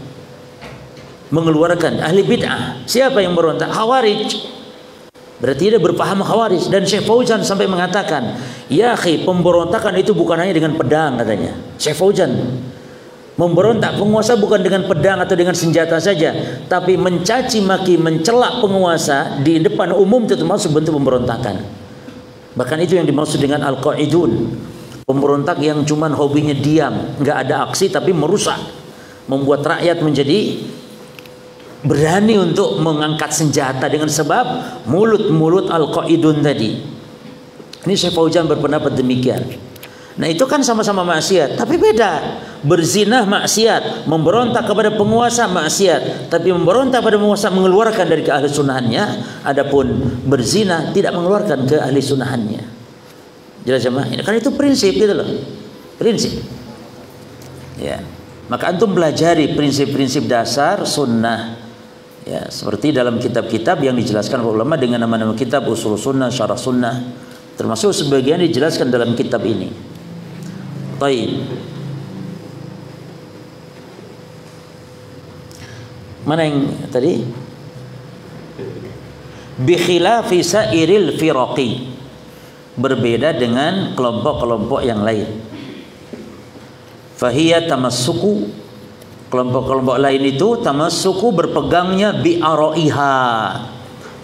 Mengeluarkan ahli bid'ah. Siapa yang berontak? Khawarij. Berarti dia berpaham Khawarij. Dan Syekh Fauzan sampai mengatakan, ya akhi, pemberontakan itu bukan hanya dengan pedang katanya. Syekh Fauzan, memberontak penguasa bukan dengan pedang atau dengan senjata saja, tapi mencaci maki, mencela penguasa di depan umum itu termasuk bentuk pemberontakan. Bahkan itu yang dimaksud dengan al-qaidun, pemberontak yang cuman hobinya diam, nggak ada aksi tapi merusak, membuat rakyat menjadi berani untuk mengangkat senjata dengan sebab mulut-mulut al-qaidun tadi. Ini Syekh Fauzan berpendapat demikian. Nah itu kan sama-sama maksiat, tapi beda. Berzina maksiat, memberontak kepada penguasa maksiat, tapi memberontak pada penguasa mengeluarkan dari ke ahli sunnahnya. Adapun berzina tidak mengeluarkan ke ahli sunnahnya. Jelas jemaah? Ini kan itu prinsip gitu loh. Prinsip. Ya. Maka antum pelajari prinsip-prinsip dasar sunnah. Ya, seperti dalam kitab-kitab yang dijelaskan oleh ulama dengan nama-nama kitab usul sunnah, syarah sunnah, termasuk sebagian dijelaskan dalam kitab ini. Baik. Mana yang tadi? Bi khilafi sairil firaqi. Berbeda dengan kelompok-kelompok yang lain. Fahiya tamassuku. Kelompok-kelompok lain itu tamassuku berpegangnya bi araiha,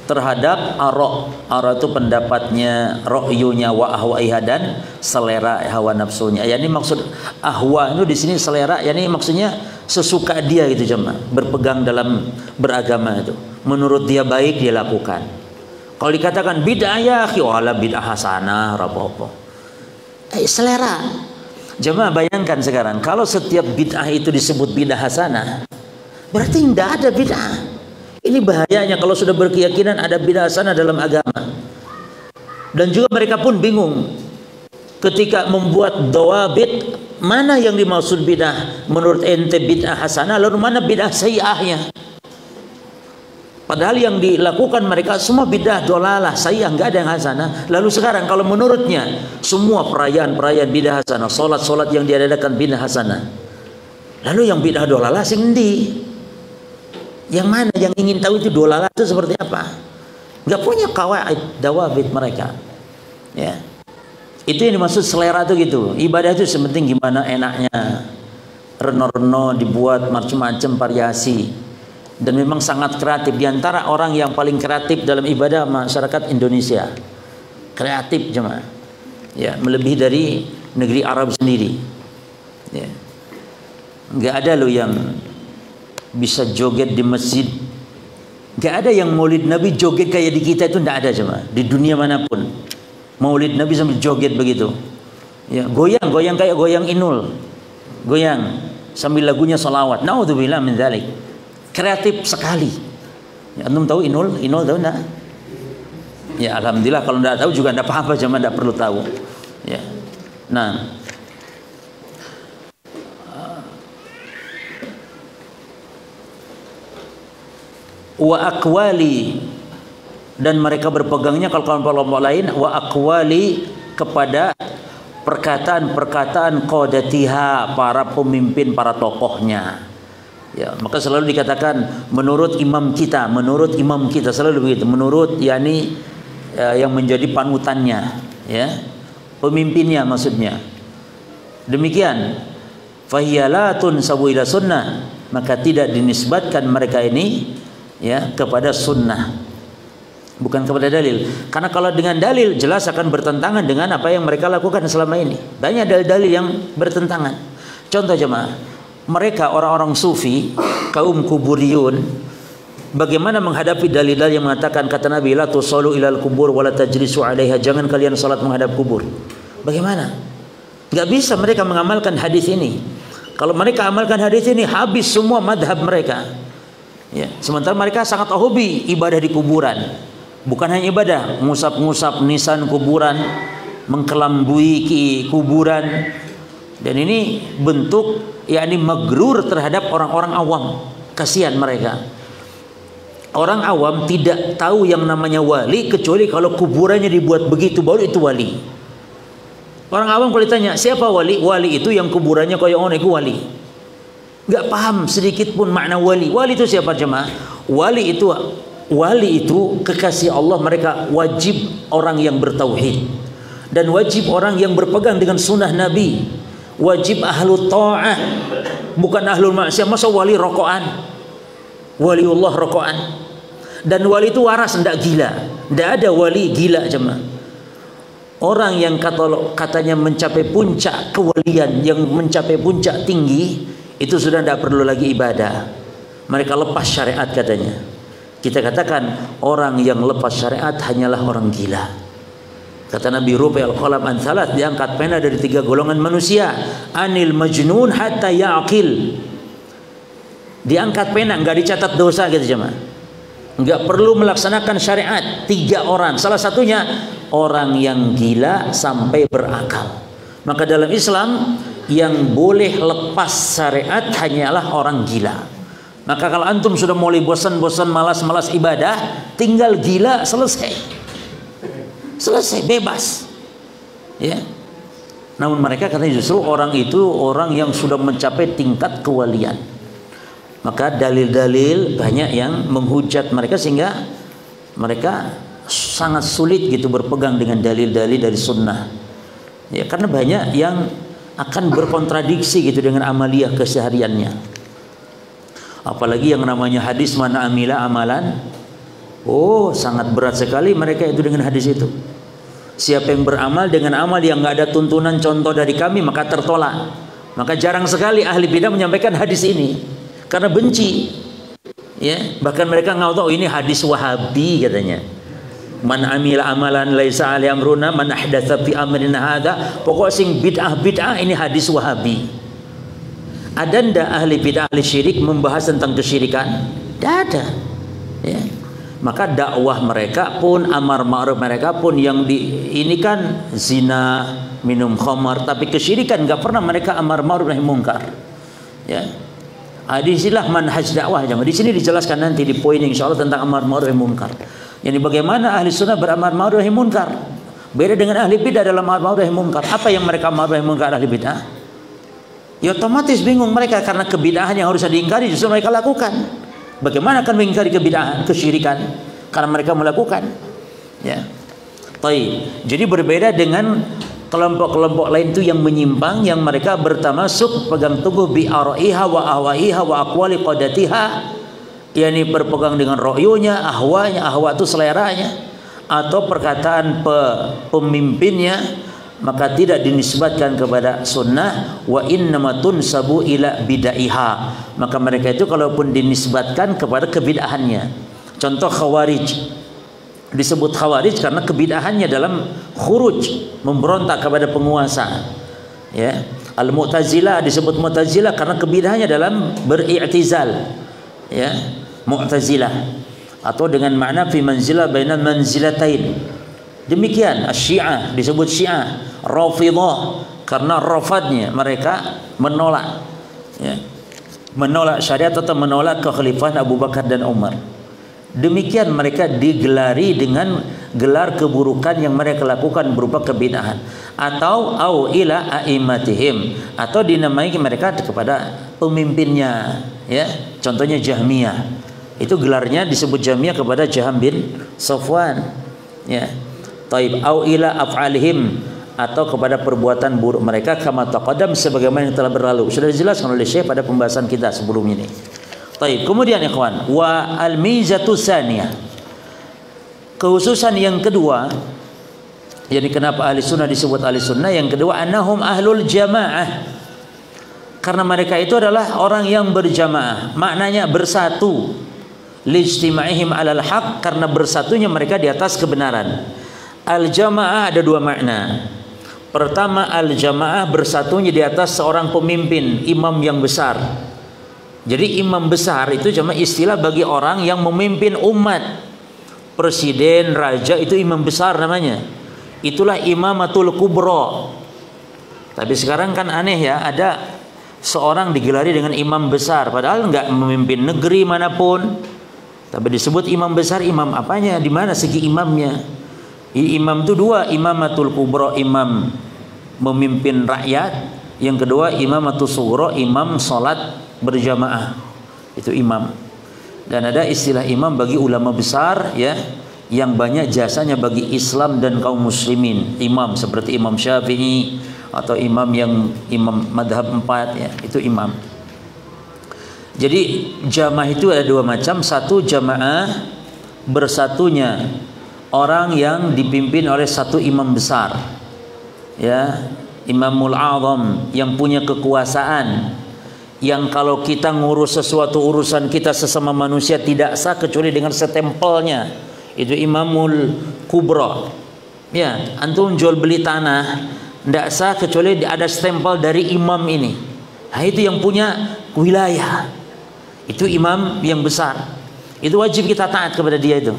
terhadap ara. Ara itu pendapatnya, ra'yunya, wa ahwaiha, dan selera hawa nafsunya. Ya ini maksud ahwa itu di sini selera, ya ini maksudnya sesuka dia gitu jemaah, berpegang dalam beragama itu. Menurut dia baik dia lakukan. Kalau dikatakan bid'ah ya akhi, wala bid'ah hasanah apa-apa. Selera. Jemaah bayangkan sekarang kalau setiap bid'ah itu disebut bid'ah hasanah, berarti tidak ada bid'ah. Ini bahayanya kalau sudah berkeyakinan ada bid'ah hasanah dalam agama. Dan juga mereka pun bingung ketika membuat dawabit, mana yang dimaksud bid'ah menurut ente bid'ah hasanah, lalu mana bid'ah sayyi'ahnya. Padahal yang dilakukan mereka semua bid'ah dolalah, sayyi'ah, enggak ada yang hasanah. Lalu sekarang kalau menurutnya semua perayaan-perayaan bid'ah hasanah, solat-solat yang diadakan bid'ah hasanah, lalu yang bid'ah dolalah sing endi? Yang mana? Yang ingin tahu itu dolalah itu seperti apa? Enggak punya qawaid dawabit mereka. Ya. Itu yang dimaksud selera itu gitu. Ibadah itu sepenting gimana enaknya. Reno-reno dibuat macam-macam variasi. Dan memang sangat kreatif. Di antara orang yang paling kreatif dalam ibadah masyarakat Indonesia. Kreatif jemaah. Ya, melebihi dari negeri Arab sendiri. Ya. Enggak ada loh yang bisa joget di masjid. Enggak ada yang maulid Nabi joget kayak di kita itu, enggak ada jemaah. Di dunia manapun. Maulid Nabi sambil joget begitu. Ya, goyang kayak goyang Inul. Goyang sambil lagunya sholawat. Naudzubillah min dzalik. Kreatif sekali. Ya, antum tahu Inul? Inul tahu enggak? Ya alhamdulillah, kalau enggak tahu juga enggak apa-apa, cuma enggak perlu tahu. Ya. Nah, wa aqwali, dan mereka berpegangnya kalau kelompok lain wa aqwali kepada perkataan-perkataan qadatiha, para pemimpin, para tokohnya. Ya, maka selalu dikatakan menurut imam kita selalu begitu, menurut yakni yang menjadi panutannya, ya, pemimpinnya maksudnya. Demikian fahiyalatun sabuila sunnah, maka tidak dinisbatkan mereka ini ya kepada sunnah, bukan kepada dalil. Karena kalau dengan dalil jelas akan bertentangan dengan apa yang mereka lakukan selama ini. Banyak dalil-dalil yang bertentangan. Contoh jemaah, mereka orang-orang sufi, kaum kuburiyun, bagaimana menghadapi dalil-dalil yang mengatakan kata Nabi la tusallu ilal kubur wala tajlisu 'alaiha, jangan kalian salat menghadap kubur. Bagaimana? Enggak bisa mereka mengamalkan hadis ini. Kalau mereka amalkan hadis ini habis semua madhab mereka. Ya, sementara mereka sangat hobi ibadah di kuburan. Bukan hanya ibadah, ngusap-ngusap nisan kuburan, mengkelambui kuburan. Dan ini bentuk yakni magrur terhadap orang-orang awam. Kasihan mereka. Orang awam tidak tahu yang namanya wali kecuali kalau kuburannya dibuat begitu baru itu wali. Orang awam kalau ditanya siapa wali? Wali itu yang kuburannya kayak ono itu wali. Enggak paham sedikit pun makna wali. Wali itu siapa jemaah? Wali itu kekasih Allah. Mereka wajib orang yang bertauhid dan wajib orang yang berpegang dengan sunnah Nabi. Wajib ahlu ta'ah, bukan ahlul maksiat. Masa wali rokokan? Waliullah rokokan. Dan wali itu waras, tidak gila. Tidak ada wali gila jemaah. Orang yang katanya mencapai puncak kewalian, yang mencapai puncak tinggi, itu sudah tidak perlu lagi ibadah. Mereka lepas syariat katanya. Kita katakan orang yang lepas syariat hanyalah orang gila. Kata Nabi, rufi'al qalam an thalath, diangkat pena dari 3 golongan manusia. Anil majnun hatta ya'qil. Diangkat pena, enggak dicatat dosa gitu jemaah. Enggak perlu melaksanakan syariat. 3 orang. Salah satunya orang yang gila sampai berakal. Maka dalam Islam yang boleh lepas syariat hanyalah orang gila. Maka kalau antum sudah mulai bosan-bosan, malas-malas ibadah, tinggal gila, selesai. Selesai, bebas. Ya. Namun mereka katanya justru orang itu orang yang sudah mencapai tingkat kewalian. Maka dalil-dalil banyak yang menghujat mereka sehingga mereka sangat sulit gitu berpegang dengan dalil-dalil dari sunnah. Ya, karena banyak yang akan berkontradiksi gitu dengan amaliyah kesehariannya. Apalagi yang namanya hadis man amila amalan Oh, sangat berat sekali mereka itu dengan hadis itu. Siapa yang beramal dengan amal yang nggak ada tuntunan contoh dari kami, maka tertolak. Maka jarang sekali ahli bidah menyampaikan hadis ini karena benci. Ya, bahkan mereka nggak tahu ini hadis Wahabi katanya. Man amila amalan laisa alaihi amruna man ahdatsa fi amrina hadza. Pokok sing bid'ah ini hadis Wahabi. Ada ndak ahli bid'ah ahli syirik membahas tentang kesyirikan? Tidak ada. Ya. Maka dakwah mereka pun, amar ma'ruf mereka pun yang ini kan zina, minum khamar, tapi kesyirikan nggak pernah mereka amar ma'ruf nahi munkar. Ya. Disinilah manhaj dakwah. Di sini dijelaskan nanti di poin insyaallah tentang amar ma'ruf nahi munkar. Yani bagaimana ahli sunnah beramar ma'ruf nahi munkar. Beda dengan ahli bidah dalam amar ma'ruf nahi munkar. Apa yang mereka amar nahi munkar ahli bidah? Ya otomatis bingung mereka karena kebidahan yang harus diingkari justru mereka lakukan. Bagaimana akan mengingkari kebidahan, kesyirikan karena mereka melakukan? Ya. Baik. Jadi berbeda dengan kelompok-kelompok lain itu yang menyimpang, yang mereka bertamasuk pegang teguh bi araiha wa ahwaiha wa aqwali qadatiha, yakni berpegang dengan ro'yunya, ahwanya, ahwa itu seleranya, atau perkataan pemimpinnya, maka tidak dinisbatkan kepada sunnah. Wa innamatun sabu ila bidaiha, maka mereka itu kalaupun dinisbatkan kepada kebidahannya. Contoh Khawarij, disebut Khawarij karena kebidahannya dalam khuruj, memberontak kepada penguasa. Ya, Al-Mu'tazilah disebut Mu'tazilah karena kebidahannya dalam beri'tizal. Ya, Mu'tazilah atau dengan makna fi manzilah bainal manzilatain. Demikian Syiah disebut Syiah, Rafidhah karena rafadnya mereka menolak, ya, menolak syariat atau menolak kekhalifahan Abu Bakar dan Umar. Demikian mereka digelari dengan gelar keburukan yang mereka lakukan berupa kebidahan, atau au ila aimatihim, atau dinamai mereka kepada pemimpinnya. Ya, contohnya Jahmiyah, itu gelarnya disebut Jahmiyah kepada Jaham bin Safwan. Ya. Taib au ila af'alihim, atau kepada perbuatan buruk mereka, kama taqaddam sebagaimana yang telah berlalu, sudah dijelaskan oleh Syekh pada pembahasan kita sebelum ini. Taib. Kemudian ikhwan, wa al-mizatu tsaniyah, kehususan yang kedua, jadi kenapa ahli sunnah disebut ahli sunnah, yang kedua annahum ahlul jamaah, karena mereka itu adalah orang yang berjamaah, maknanya bersatu, lijtima'ihim alal haq, karena bersatunya mereka di atas kebenaran. Al-jamaah ada dua makna. Pertama, al-jamaah bersatunya di atas seorang pemimpin, imam yang besar. Jadi imam besar itu cuma istilah bagi orang yang memimpin umat. Presiden, raja itu imam besar namanya. Itulah imamatul kubra. Tapi sekarang kan aneh ya, ada seorang digelari dengan imam besar padahal enggak memimpin negeri manapun. Tapi disebut imam besar, imam apanya? Di mana segi imamnya? Imam itu dua, imamatul kubra, imam memimpin rakyat, yang kedua imamatul sughra, imam salat berjamaah, itu imam. Dan ada istilah imam bagi ulama besar, ya, yang banyak jasanya bagi Islam dan kaum muslimin. Imam seperti Imam Syafi'i atau imam yang imam madhab 4, ya, itu imam. Jadi jamaah itu ada dua macam. Satu, jamaah bersatunya orang yang dipimpin oleh satu imam besar, ya, Imamul Azam, yang punya kekuasaan, yang kalau kita ngurus sesuatu urusan kita sesama manusia tidak sah kecuali dengan setempelnya, itu Imamul Kubra. Ya, antum jual beli tanah tidak sah kecuali ada stempel dari imam ini. Nah, itu yang punya wilayah, itu imam yang besar. Itu wajib kita taat kepada dia itu.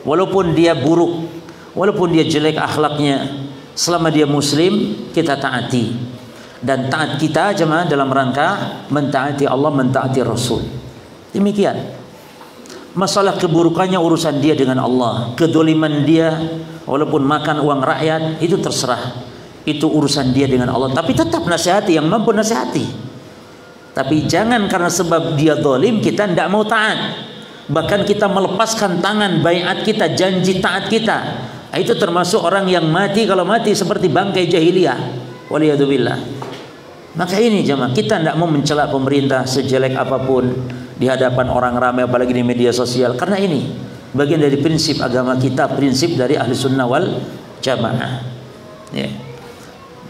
Walaupun dia buruk, walaupun dia jelek akhlaknya, selama dia muslim kita taati. Dan taat kita jemaah dalam rangka mentaati Allah, mentaati Rasul. Demikian. Masalah keburukannya urusan dia dengan Allah. Kedoliman dia walaupun makan uang rakyat itu terserah. Itu urusan dia dengan Allah. Tapi tetap nasihati yang mampu nasihati. Tapi jangan karena sebab dia zalim kita tidak mau taat. Bahkan kita melepaskan tangan baiat kita, janji taat kita. Itu termasuk orang yang mati, kalau mati seperti bangkai jahiliyah. Waliyadzubillah. Maka ini jemaah, kita tidak mau mencela pemerintah sejelek apapun di hadapan orang ramai, apalagi di media sosial. Karena ini bagian dari prinsip agama kita, prinsip dari ahli sunnah wal jamaah. Ya.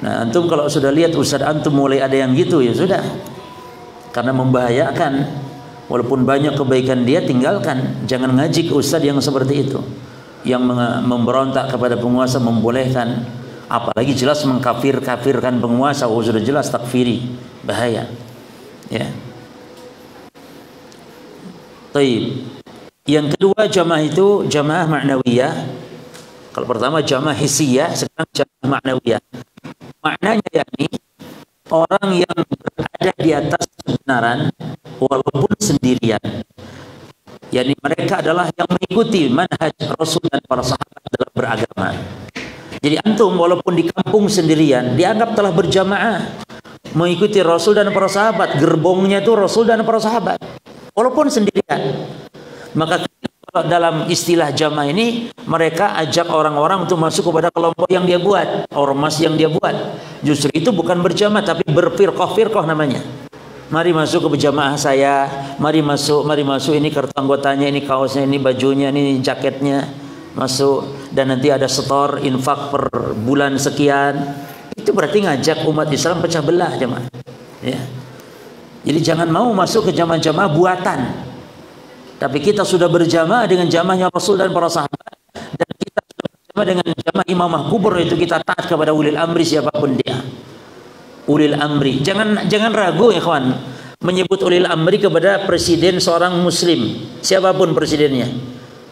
Nah, antum kalau sudah lihat ustaz antum mulai ada yang gitu, ya sudah, karena membahayakan. Walaupun banyak kebaikan dia, tinggalkan. Jangan ngaji ke ustaz yang seperti itu, yang memberontak kepada penguasa, membolehkan, apalagi jelas mengkafirkan penguasa. Oh, sudah jelas takfiri, bahaya. Ya. Taib. Yang kedua jamaah itu jamaah ma'nawiyah. Kalau pertama jamaah hissiyah, sekarang jamaah ma'nawiyah. Maknanya yakni orang yang berada di atas kebenaran walaupun sendirian. Yani mereka adalah yang mengikuti manhaj Rasul dan para sahabat dalam beragama. Jadi antum walaupun di kampung sendirian dianggap telah berjamaah mengikuti Rasul dan para sahabat. Gerbongnya itu Rasul dan para sahabat walaupun sendirian. Maka kalau dalam istilah jamaah ini, mereka ajak orang-orang untuk masuk kepada kelompok yang dia buat, ormas yang dia buat. Justru itu bukan berjamaah, tapi berfirqah-firqah namanya. Mari masuk ke jamaah saya, mari masuk ini kartu anggotanya, ini kaosnya, ini bajunya, ini jaketnya, masuk. Dan nanti ada setor infak per bulan sekian. Itu berarti ngajak umat Islam pecah belah jamaah. Ya. Jadi jangan mau masuk ke jamaah-jamaah buatan. Tapi kita sudah berjamaah dengan jamaahnya Rasul dan para sahabat, dan kita sudah berjamaah dengan jamaah imamah kubur, itu kita taat kepada ulil amri siapapun dia. Ulil amri, jangan ragu ya kawan, menyebut ulil amri kepada presiden seorang muslim, siapapun presidennya.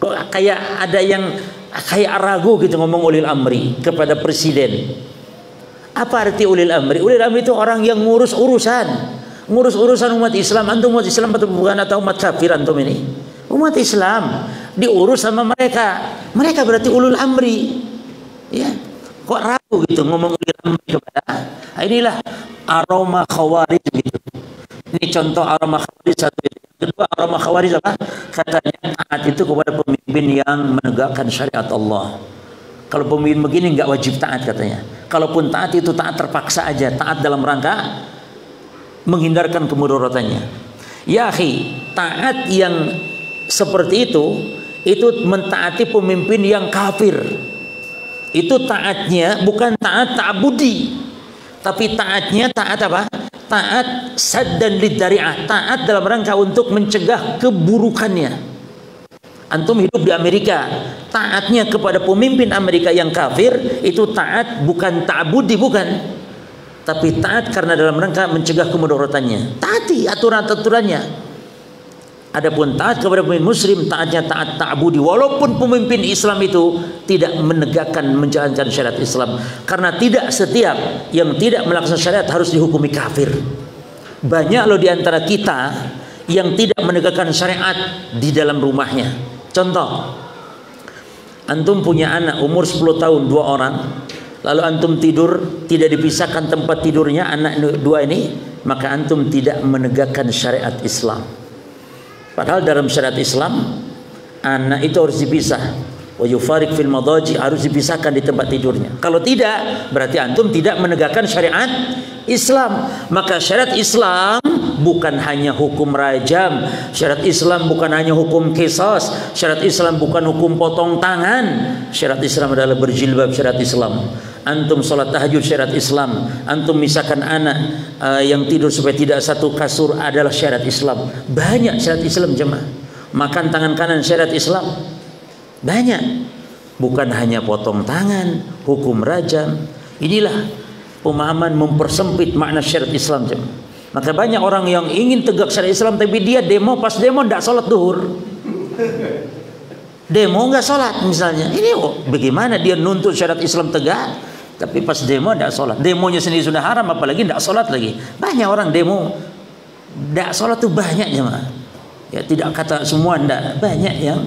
Kok kayak ada yang kayak ragu gitu ngomong ulil amri kepada presiden. Apa arti ulil amri? Ulil amri itu orang yang ngurus urusan umat Islam. Antum umat Islam atau bukan, atau umat kafir antum ini? Umat Islam diurus sama mereka. Mereka berarti ulul amri. Ya. Kok ragu gitu ngomong ulul amri kepada? Nah, inilah aroma khawarij gitu. Ini contoh aroma khawarij satu. Kedua aroma khawarij apa? Katanya taat itu kepada pemimpin yang menegakkan syariat Allah. Kalau pemimpin begini nggak wajib taat katanya. Kalaupun taat itu taat terpaksa aja, taat dalam rangka menghindarkan kemudaratannya. Ya akhi, taat yang seperti itu mentaati pemimpin yang kafir. Itu taatnya bukan taat ta'budi, tapi taatnya taat apa? Taat saddan lidzari'ah, taat dalam rangka untuk mencegah keburukannya. Antum hidup di Amerika, taatnya kepada pemimpin Amerika yang kafir itu taat bukan ta'budi, bukan, tapi taat karena dalam rangka mencegah kemudaratannya. Taati aturan-aturannya. Adapun taat kepada pemimpin muslim, taatnya taat ta'budi, walaupun pemimpin Islam itu tidak menegakkan, menjalankan syariat Islam. Karena tidak setiap yang tidak melaksanakan syariat harus dihukumi kafir. Banyak loh di antara kita yang tidak menegakkan syariat di dalam rumahnya. Contoh, antum punya anak umur 10 tahun, 2 orang. Lalu antum tidur, tidak dipisahkan tempat tidurnya anak 2 ini, maka antum tidak menegakkan syariat Islam. Padahal dalam syariat Islam anak itu harus dipisah. Wa yufariq fil madaji, harus dipisahkan di tempat tidurnya. Kalau tidak, berarti antum tidak menegakkan syariat Islam. Maka syariat Islam bukan hanya hukum rajam, syariat Islam bukan hanya hukum qisas, syariat Islam bukan hukum potong tangan. Syariat Islam adalah berjilbab, syariat Islam. Antum sholat tahajud, syariat Islam. Antum misalkan anak yang tidur supaya tidak satu kasur, adalah syariat Islam. Banyak syariat Islam jemaah. Makan tangan kanan, syariat Islam. Banyak. Bukan hanya potong tangan, hukum rajam. Inilah pemahaman mempersempit makna syariat Islam jemaah. Maka banyak orang yang ingin tegak syariat Islam, tapi dia demo, pas demo tidak sholat duhur. Demo nggak sholat misalnya. Ini bagaimana dia nuntut syariat Islam tegak, tapi pas demo tidak sholat. Demonya sendiri sudah haram, apalagi tidak sholat lagi. Banyak orang demo tidak sholat tuh banyak jemaah. Ya tidak kata semua, tidak, banyak yang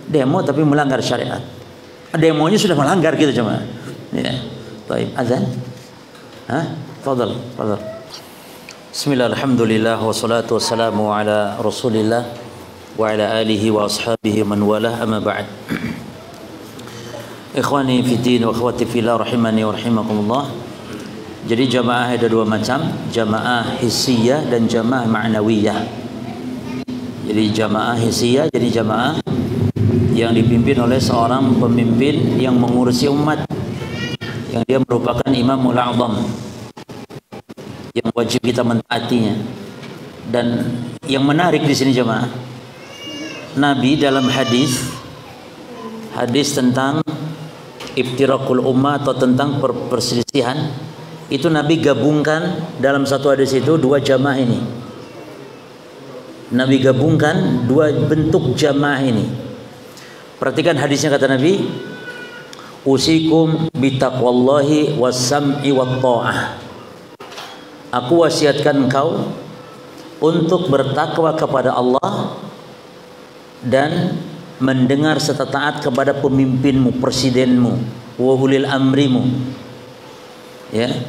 demo tapi melanggar syariat. Demonya sudah melanggar gitu jemaah. Ya. Baik, azan. Fadal. Bismillah, alhamdulillah, wassalatu wassalamu ala rasulillah wa ala alihi wa ashabihi man walah, amma ba'd. Ikhwani fiddin wa akhwati fillah rahimani wa rahimakumullah. Jadi jamaah ada 2 macam, jamaah hissiyah dan jamaah ma'nawiyah. Jadi jamaah hissiyah, jadi jamaah yang dipimpin oleh seorang pemimpin yang mengurusi umat, yang dia merupakan imamul a'zam yang wajib kita mentaatinya. Dan yang menarik di sini jemaah, Nabi dalam hadis tentang iftirakul ummah atau tentang perselisihan itu Nabi gabungkan dalam satu hadis itu dua jamaah ini. Nabi gabungkan dua bentuk jamaah ini. Perhatikan hadisnya, kata Nabi, usikum bitaqwallahi was-sam'i wat-tha'ah. Aku wasiatkan engkau untuk bertakwa kepada Allah dan mendengar serta taat kepada pemimpinmu, presidenmu, wa ulil amrimu. Ya.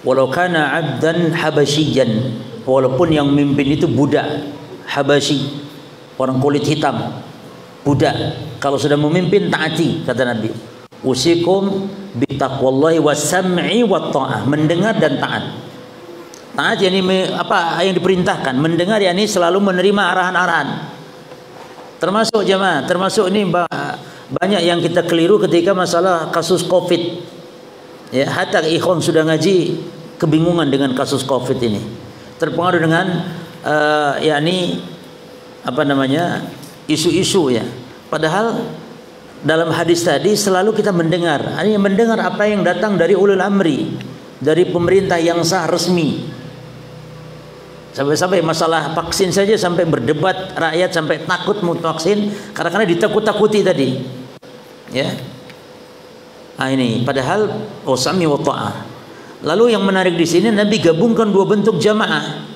Walau kana 'abdan habasyian, walaupun yang mimpin itu budak Habasyi, orang kulit hitam, budak. Kalau sudah memimpin taati, kata Nabi. Usikum bitaqwallahi was-sam'i wat-tha'ah, mendengar dan taat. Taat yakni apa yang diperintahkan, mendengar yakni selalu menerima arahan-arahan. Termasuk jemaah, termasuk ini banyak yang kita keliru ketika masalah kasus Covid. Ya, hatta ikhwan sudah ngaji kebingungan dengan kasus Covid ini. Terpengaruh dengan yakni apa namanya? Isu-isu ya. Padahal dalam hadis tadi selalu kita mendengar apa yang datang dari ulul amri, dari pemerintah yang sah resmi. Sampai-sampai masalah vaksin saja sampai berdebat rakyat sampai takut mau vaksin karena ditakut-takuti tadi. Ya. Nah, ini padahal usami wa ta'ah. Lalu yang menarik di sini Nabi gabungkan dua bentuk jamaah.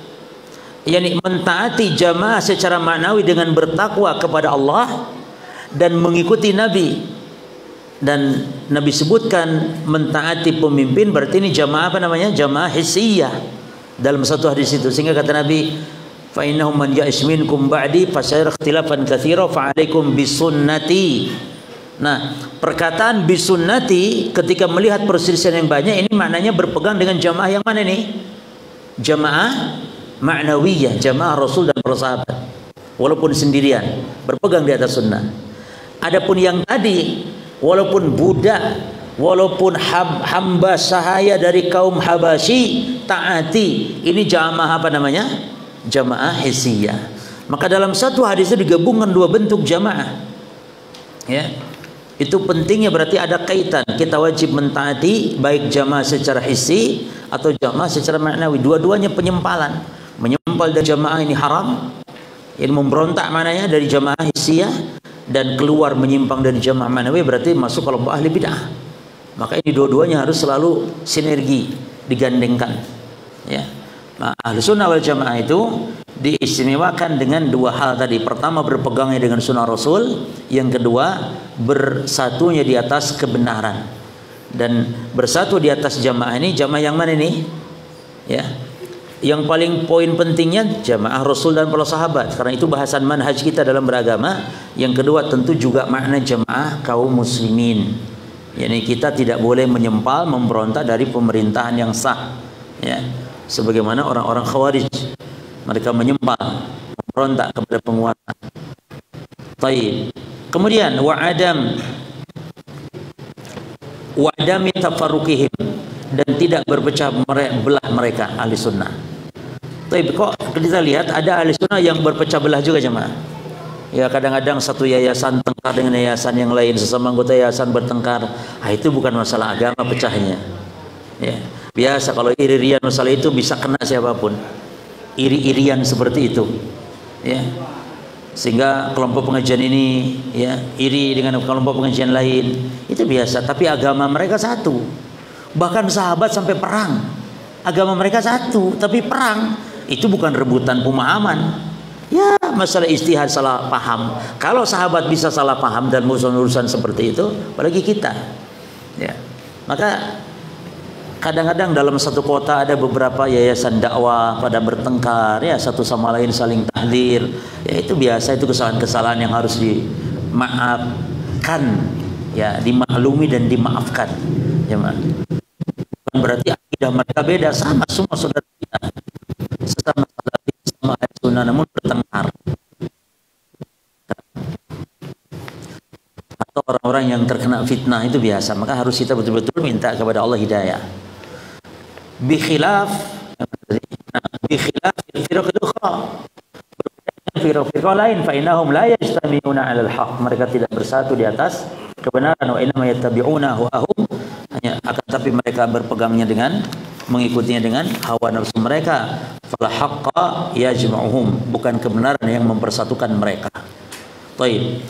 yakni mentaati jamaah secara maknawi dengan bertakwa kepada Allah dan mengikuti Nabi. Dan Nabi sebutkan mentaati pemimpin berarti ini jamaah apa namanya? Jamaah hissiyah dalam satu hadis itu. Sehingga kata Nabi, fa innahum man ya'ish minkum ba'di fasayara ikhtilafan katsira fa 'alaikum bisunnati. Nah, perkataan bisunnati ketika melihat perselisihan yang banyak ini maknanya berpegang dengan jamaah yang mana nih? Jamaah ma'nawiyah, jamaah Rasul dan para sahabat. Walaupun sendirian, berpegang di atas sunnah. Adapun yang tadi, walaupun budak, walaupun hamba sahaya dari kaum Habasyi, taati. Ini jamaah apa namanya? Jamaah hissiyah. Maka dalam satu hadis itu digabungkan dua bentuk jamaah. Ya. Itu pentingnya, berarti ada kaitan. Kita wajib mentaati baik jamaah secara hissi atau jamaah secara maknawi. Dua-duanya penyempalan. Menyempal dari jamaah ini haram. Ini memberontak mananya dari jamaah hissiyah dan keluar menyimpang dari jamaah maknawi berarti masuk kelompok ahli bid'ah. Maka ini dua-duanya harus selalu sinergi, digandengkan. Ya. Nah, ahli sunnah wal jamaah itu diistimewakan dengan dua hal tadi. Pertama, berpegangnya dengan sunnah Rasul. Yang kedua, bersatunya di atas kebenaran. Dan bersatu di atas jamaah ini, jamaah yang mana nih? Ya. Yang paling poin pentingnya jamaah Rasul dan para sahabat. Karena itu bahasan manhaj kita dalam beragama. Yang kedua tentu juga makna jamaah kaum muslimin. Yani kita tidak boleh menyempal, memberontak dari pemerintahan yang sah. Ya. Sebagaimana orang-orang Khawarij, mereka menyempal, memberontak kepada penguasa. Baik. Kemudian wa'adami tafarruqihim, dan tidak berpecah belah mereka ahli sunnah. Baik, kok kita lihat ada ahli sunnah yang berpecah belah juga jemaah. Ya, kadang-kadang satu yayasan tengkar dengan yayasan yang lain, sesama anggota yayasan bertengkar. Ah, itu bukan masalah agama pecahnya. Ya, biasa kalau iri-irian masalah itu bisa kena siapapun. Iri-irian seperti itu. Ya. Sehingga kelompok pengajian ini ya iri dengan kelompok pengajian lain. Itu biasa, tapi agama mereka satu. Bahkan sahabat sampai perang. Agama mereka satu, tapi perang. Itu bukan rebutan pemahaman. Ya, masalah ijtihad salah paham. Kalau sahabat bisa salah paham dan urusan-urusan seperti itu, apalagi kita. Ya. Maka kadang-kadang dalam satu kota ada beberapa yayasan dakwah pada bertengkar, ya satu sama lain saling tahdir. Ya itu biasa, itu kesalahan-kesalahan yang harus dimaafkan, ya dimaklumi dan dimaafkan. Ya, bukan berarti akidah mereka beda, sama semua saudara kita. Sesama salafi, sama ahli sunnah, namun bertengkar. yang terkena fitnah itu biasa, maka harus kita betul-betul minta kepada Allah hidayah. Bikhilaf firqah ukhra, firqah lain, fa innahum la yajtami'una 'alal haqq, mereka tidak bersatu di atas kebenaran, wa inna ma yattabi'una hawahum, hanya akan tapi mereka berpegangnya dengan mengikutinya dengan hawa nafsu mereka. Fala haqqa yajma'uhum, bukan kebenaran yang mempersatukan mereka. Baik.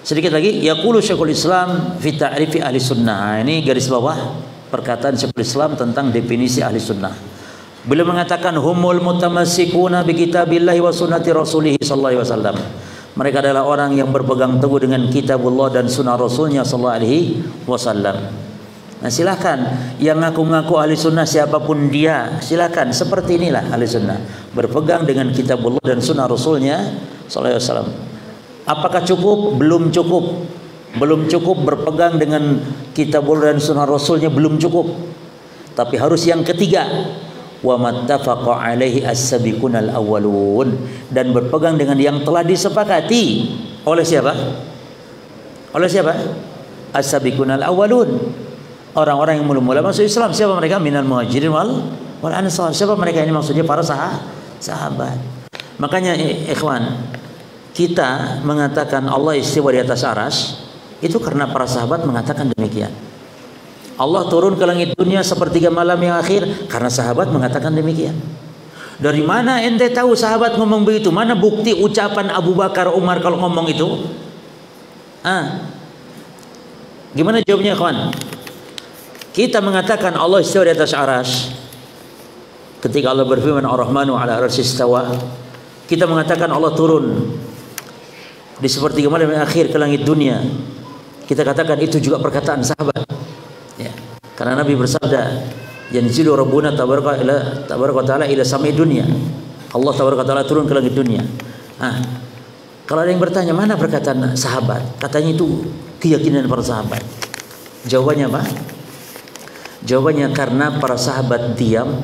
Sedikit lagi, yaqulu Syekhul Islam fi ta'rifi ahli sunnah. Ini garis bawah perkataan Syekhul Islam tentang definisi ahli sunnah. Beliau mengatakan humul mutamassikuna bi kitabillahi wa sunnati rasulih sallallahu alaihi wasallam. Mereka adalah orang yang berpegang teguh dengan kitabullah dan sunnah rasulnya sallallahu alaihi wasallam. Nah, silakan yang ngaku-ngaku ahli sunnah siapapun dia, silakan seperti inilah ahli sunnah, berpegang dengan kitabullah dan sunnah rasulnya sallallahu alaihi wasallam. Apakah cukup? Belum cukup. Belum cukup berpegang dengan kitabullah dan sunnah rasulnya, belum cukup. Tapi harus yang ketiga, wa mattafaqa alaihi as-sabiqunal awwalun, dan berpegang dengan yang telah disepakati oleh siapa? Oleh siapa? As-sabiqunal awwalun, orang-orang yang mula-mula masuk Islam. Siapa mereka? Minal muhajirin wal ansar. Siapa mereka ini? Maksudnya para sahabat. Makanya ikhwan, kita mengatakan Allah istiwa di atas arsy itu karena para sahabat mengatakan demikian. Allah turun ke langit dunia sepertiga malam yang akhir karena sahabat mengatakan demikian. Dari mana ente tahu sahabat ngomong begitu? Mana bukti ucapan Abu Bakar, Umar kalau ngomong itu? Gimana jawabnya, kawan? Kita mengatakan Allah istiwa di atas arsy ketika Allah berfirman Ar-Rahmanu 'ala arsy istawa. Kita mengatakan Allah turun di sepertiga malam yang akhir ke langit dunia. Kita katakan itu juga perkataan sahabat. Ya. Karena Nabi bersabda, yanzilu rabbuna tabaraka ta'ala ila samai dunia. Allah tabaraka ta'ala turun ke langit dunia. Kalau ada yang bertanya mana perkataan sahabat, katanya itu keyakinan para sahabat. Jawabannya apa? Jawabannya karena para sahabat diam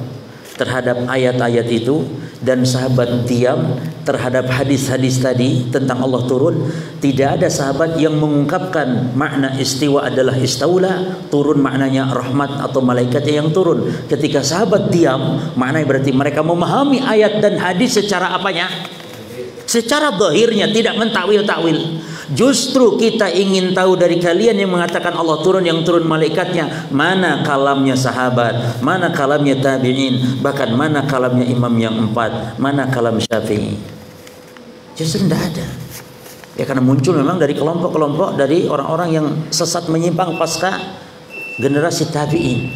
terhadap ayat-ayat itu, dan sahabat diam terhadap hadis-hadis tadi tentang Allah turun. Tidak ada sahabat yang mengungkapkan makna istiwa adalah istaula, turun maknanya rahmat atau malaikat yang turun. Ketika sahabat diam, maknanya berarti mereka memahami ayat dan hadis secara apanya? Secara zahirnya, tidak mentakwil-takwil. Justru kita ingin tahu dari kalian yang mengatakan Allah turun, yang turun malaikatnya, mana kalamnya sahabat, mana kalamnya tabi'in, bahkan mana kalamnya imam yang 4, mana kalam Syafi'i. Justru tidak ada. Ya karena muncul memang dari kelompok-kelompok dari orang-orang yang sesat menyimpang pasca generasi tabi'in.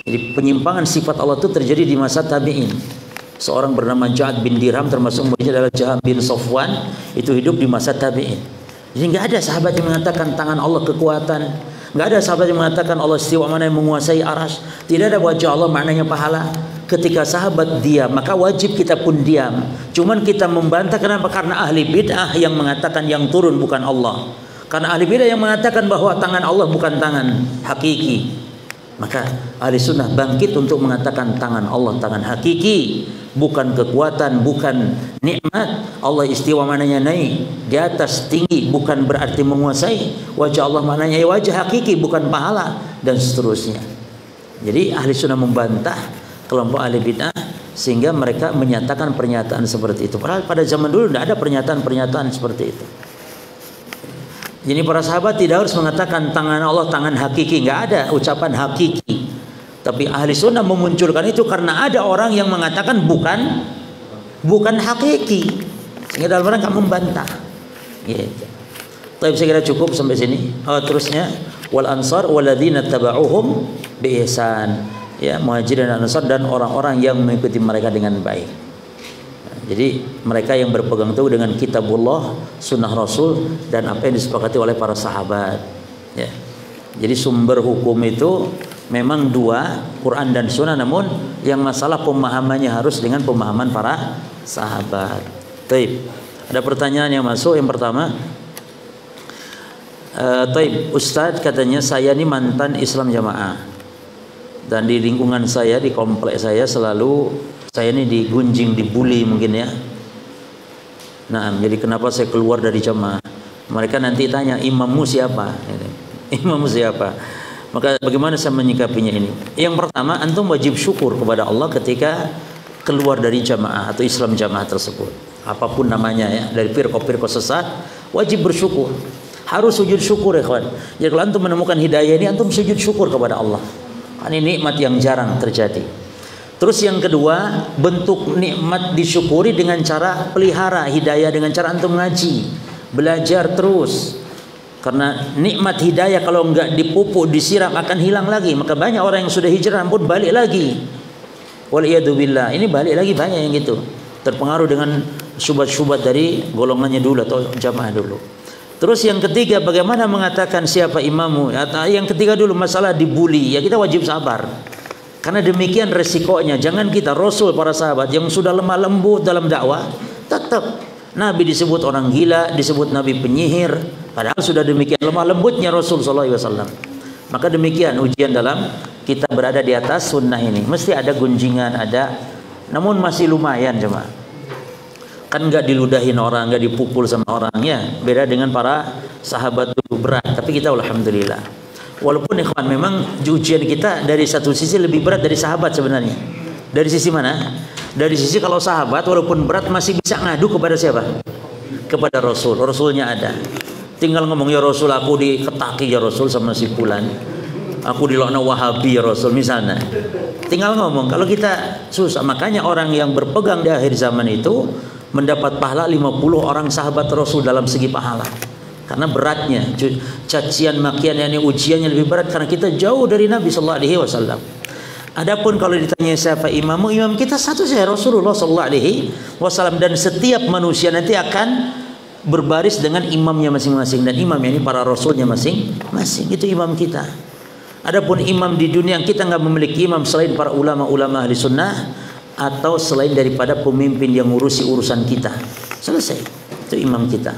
Jadi penyimpangan sifat Allah itu terjadi di masa tabi'in. Seorang bernama Ja'ad bin Dirham, termasuk muridnya adalah Jaham bin Safwan, itu hidup di masa tabi'in. Jadi nggak ada sahabat yang mengatakan tangan Allah kekuatan, nggak ada sahabat yang mengatakan Allah istiwa mana yang menguasai arsy, tidak ada wajah Allah maknanya pahala. Ketika sahabat diam, maka wajib kita pun diam. Cuman kita membantah, kenapa? Karena ahli bid'ah yang mengatakan yang turun bukan Allah, karena ahli bid'ah yang mengatakan bahwa tangan Allah bukan tangan hakiki. Maka ahli sunnah bangkit untuk mengatakan tangan Allah tangan hakiki, bukan kekuatan, bukan nikmat. Allah istiwa mananya naik di atas tinggi, bukan berarti menguasai. Wajah Allah mananya wajah hakiki, bukan pahala, dan seterusnya. Jadi ahli sunnah membantah kelompok ahli bid'ah sehingga mereka menyatakan pernyataan seperti itu. Padahal pada zaman dulu tidak ada pernyataan-pernyataan seperti itu. Jadi para sahabat tidak harus mengatakan tangan Allah tangan hakiki, nggak ada ucapan hakiki. Tapi ahli sunnah memunculkan itu karena ada orang yang mengatakan bukan hakiki, sehingga dalam rangka membantah. Gitu. Tapi saya kira cukup sampai sini. Terusnya wal ansar walladzina tabauhum bi ihsan. Ya, muhajirin dan ansar dan orang-orang yang mengikuti mereka dengan baik. Jadi mereka yang berpegang teguh dengan kitabullah, sunnah rasul, dan apa yang disepakati oleh para sahabat. Ya. Jadi sumber hukum itu memang dua, Quran dan sunnah, namun yang masalah pemahamannya harus dengan pemahaman para sahabat. Taib. Ada pertanyaan yang masuk. Yang pertama, Taib, Ustadz katanya saya ini mantan Islam Jamaah, dan di lingkungan saya, di komplek saya selalu saya ini digunjing, dibully mungkin ya. Nah, jadi kenapa saya keluar dari jamaah? Mereka nanti tanya imammu siapa? Imam siapa? Maka bagaimana saya menyikapinya ini? Yang pertama, antum wajib syukur kepada Allah ketika keluar dari jamaah atau Islam jamaah tersebut. Apapun namanya ya, dari firqah-firqah sesat, wajib bersyukur. Harus sujud syukur ya kawan. Jadi kalau antum menemukan hidayah ini, antum sujud syukur kepada Allah. Ini nikmat yang jarang terjadi. Terus yang kedua, bentuk nikmat disyukuri dengan cara pelihara hidayah, dengan cara antum ngaji, belajar terus. Karena nikmat hidayah kalau enggak dipupuk, disiram akan hilang lagi. Maka banyak orang yang sudah hijrah pun balik lagi. Waliyadzubillah. Ini balik lagi banyak yang gitu. Terpengaruh dengan syubhat-syubhat dari golongannya dulu atau jamaah dulu. Terus yang ketiga, bagaimana mengatakan siapa imammu? Yang ketiga dulu masalah dibully. Ya kita wajib sabar. Karena demikian resikonya. Jangan kita, Rasul, para sahabat yang sudah lemah lembut dalam dakwah, tetap Nabi disebut orang gila, disebut Nabi penyihir. Padahal sudah demikian lemah lembutnya Rasul SAW. Maka demikian ujian dalam kita berada di atas sunnah ini. Mesti ada gunjingan, ada. Namun masih lumayan jemaah. Kan nggak diludahin orang, nggak dipukul sama orangnya. Beda dengan para sahabat dulu, berat. Tapi kita alhamdulillah. Walaupun ikhwan memang ujian kita dari satu sisi lebih berat dari sahabat sebenarnya. Dari sisi mana? Dari sisi kalau sahabat walaupun berat masih bisa ngadu kepada siapa? Kepada Rasul. Rasulnya ada. Tinggal ngomong, ya Rasul aku diketaki ya Rasul sama si fulan. Aku dilaknat Wahabi ya Rasul misalnya. Tinggal ngomong. Kalau kita susah, makanya orang yang berpegang di akhir zaman itu mendapat pahala 50 orang sahabat Rasul dalam segi pahala. Karena beratnya, cacian makian yang ujiannya lebih berat karena kita jauh dari Nabi sallallahu alaihi wasallam. Adapun kalau ditanya siapa imammu, imam kita satu saja, Rasulullah sallallahu alaihi wasallam, dan setiap manusia nanti akan berbaris dengan imamnya masing-masing, dan imamnya ini para rasulnya masing-masing. Itu imam kita. Adapun imam di dunia yang kita nggak memiliki imam selain para ulama-ulama ahli sunnah atau selain daripada pemimpin yang ngurusi urusan kita. Selesai. Itu imam kita.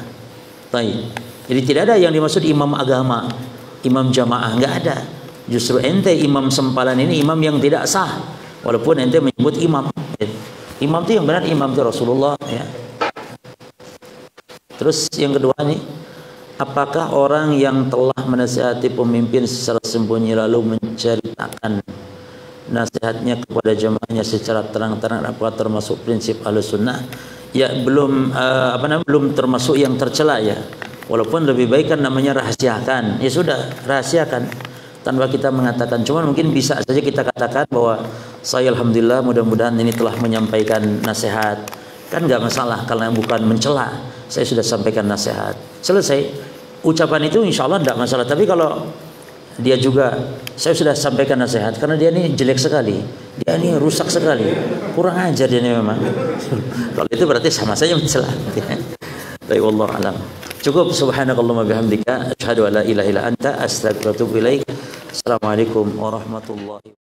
Baik. Jadi tidak ada yang dimaksud imam agama, imam jamaah, nggak ada. Justru ente imam sempalan ini imam yang tidak sah. Walaupun ente menyebut imam. Imam itu yang benar, imam itu Rasulullah ya. Terus yang kedua nih, apakah orang yang telah menasihati pemimpin secara sembunyi lalu menceritakan nasihatnya kepada jamaahnya secara terang-terang, apakah termasuk prinsip Ahlussunnah? Ya belum belum termasuk yang tercela ya. Walaupun lebih baik kan namanya rahasiakan. Ya sudah, rahasiakan tanpa kita mengatakan. Cuman mungkin bisa saja kita katakan bahwa saya alhamdulillah mudah-mudahan ini telah menyampaikan nasihat. Kan nggak masalah karena bukan mencela. Saya sudah sampaikan nasihat. Selesai. Ucapan itu insya Allah tidak masalah. Tapi kalau dia juga, saya sudah sampaikan nasihat karena dia ini jelek sekali, dia ini rusak sekali, kurang ajar dia ini memang. Kalau itu berarti sama saja mencela. Baik, wallahu alam. Cukup. Subhanakallahumma bihamdika asyhadu an la ilaha illa anta astaghfiruka wa atubu ilaik. Assalamualaikum warahmatullahi wabarakatuh.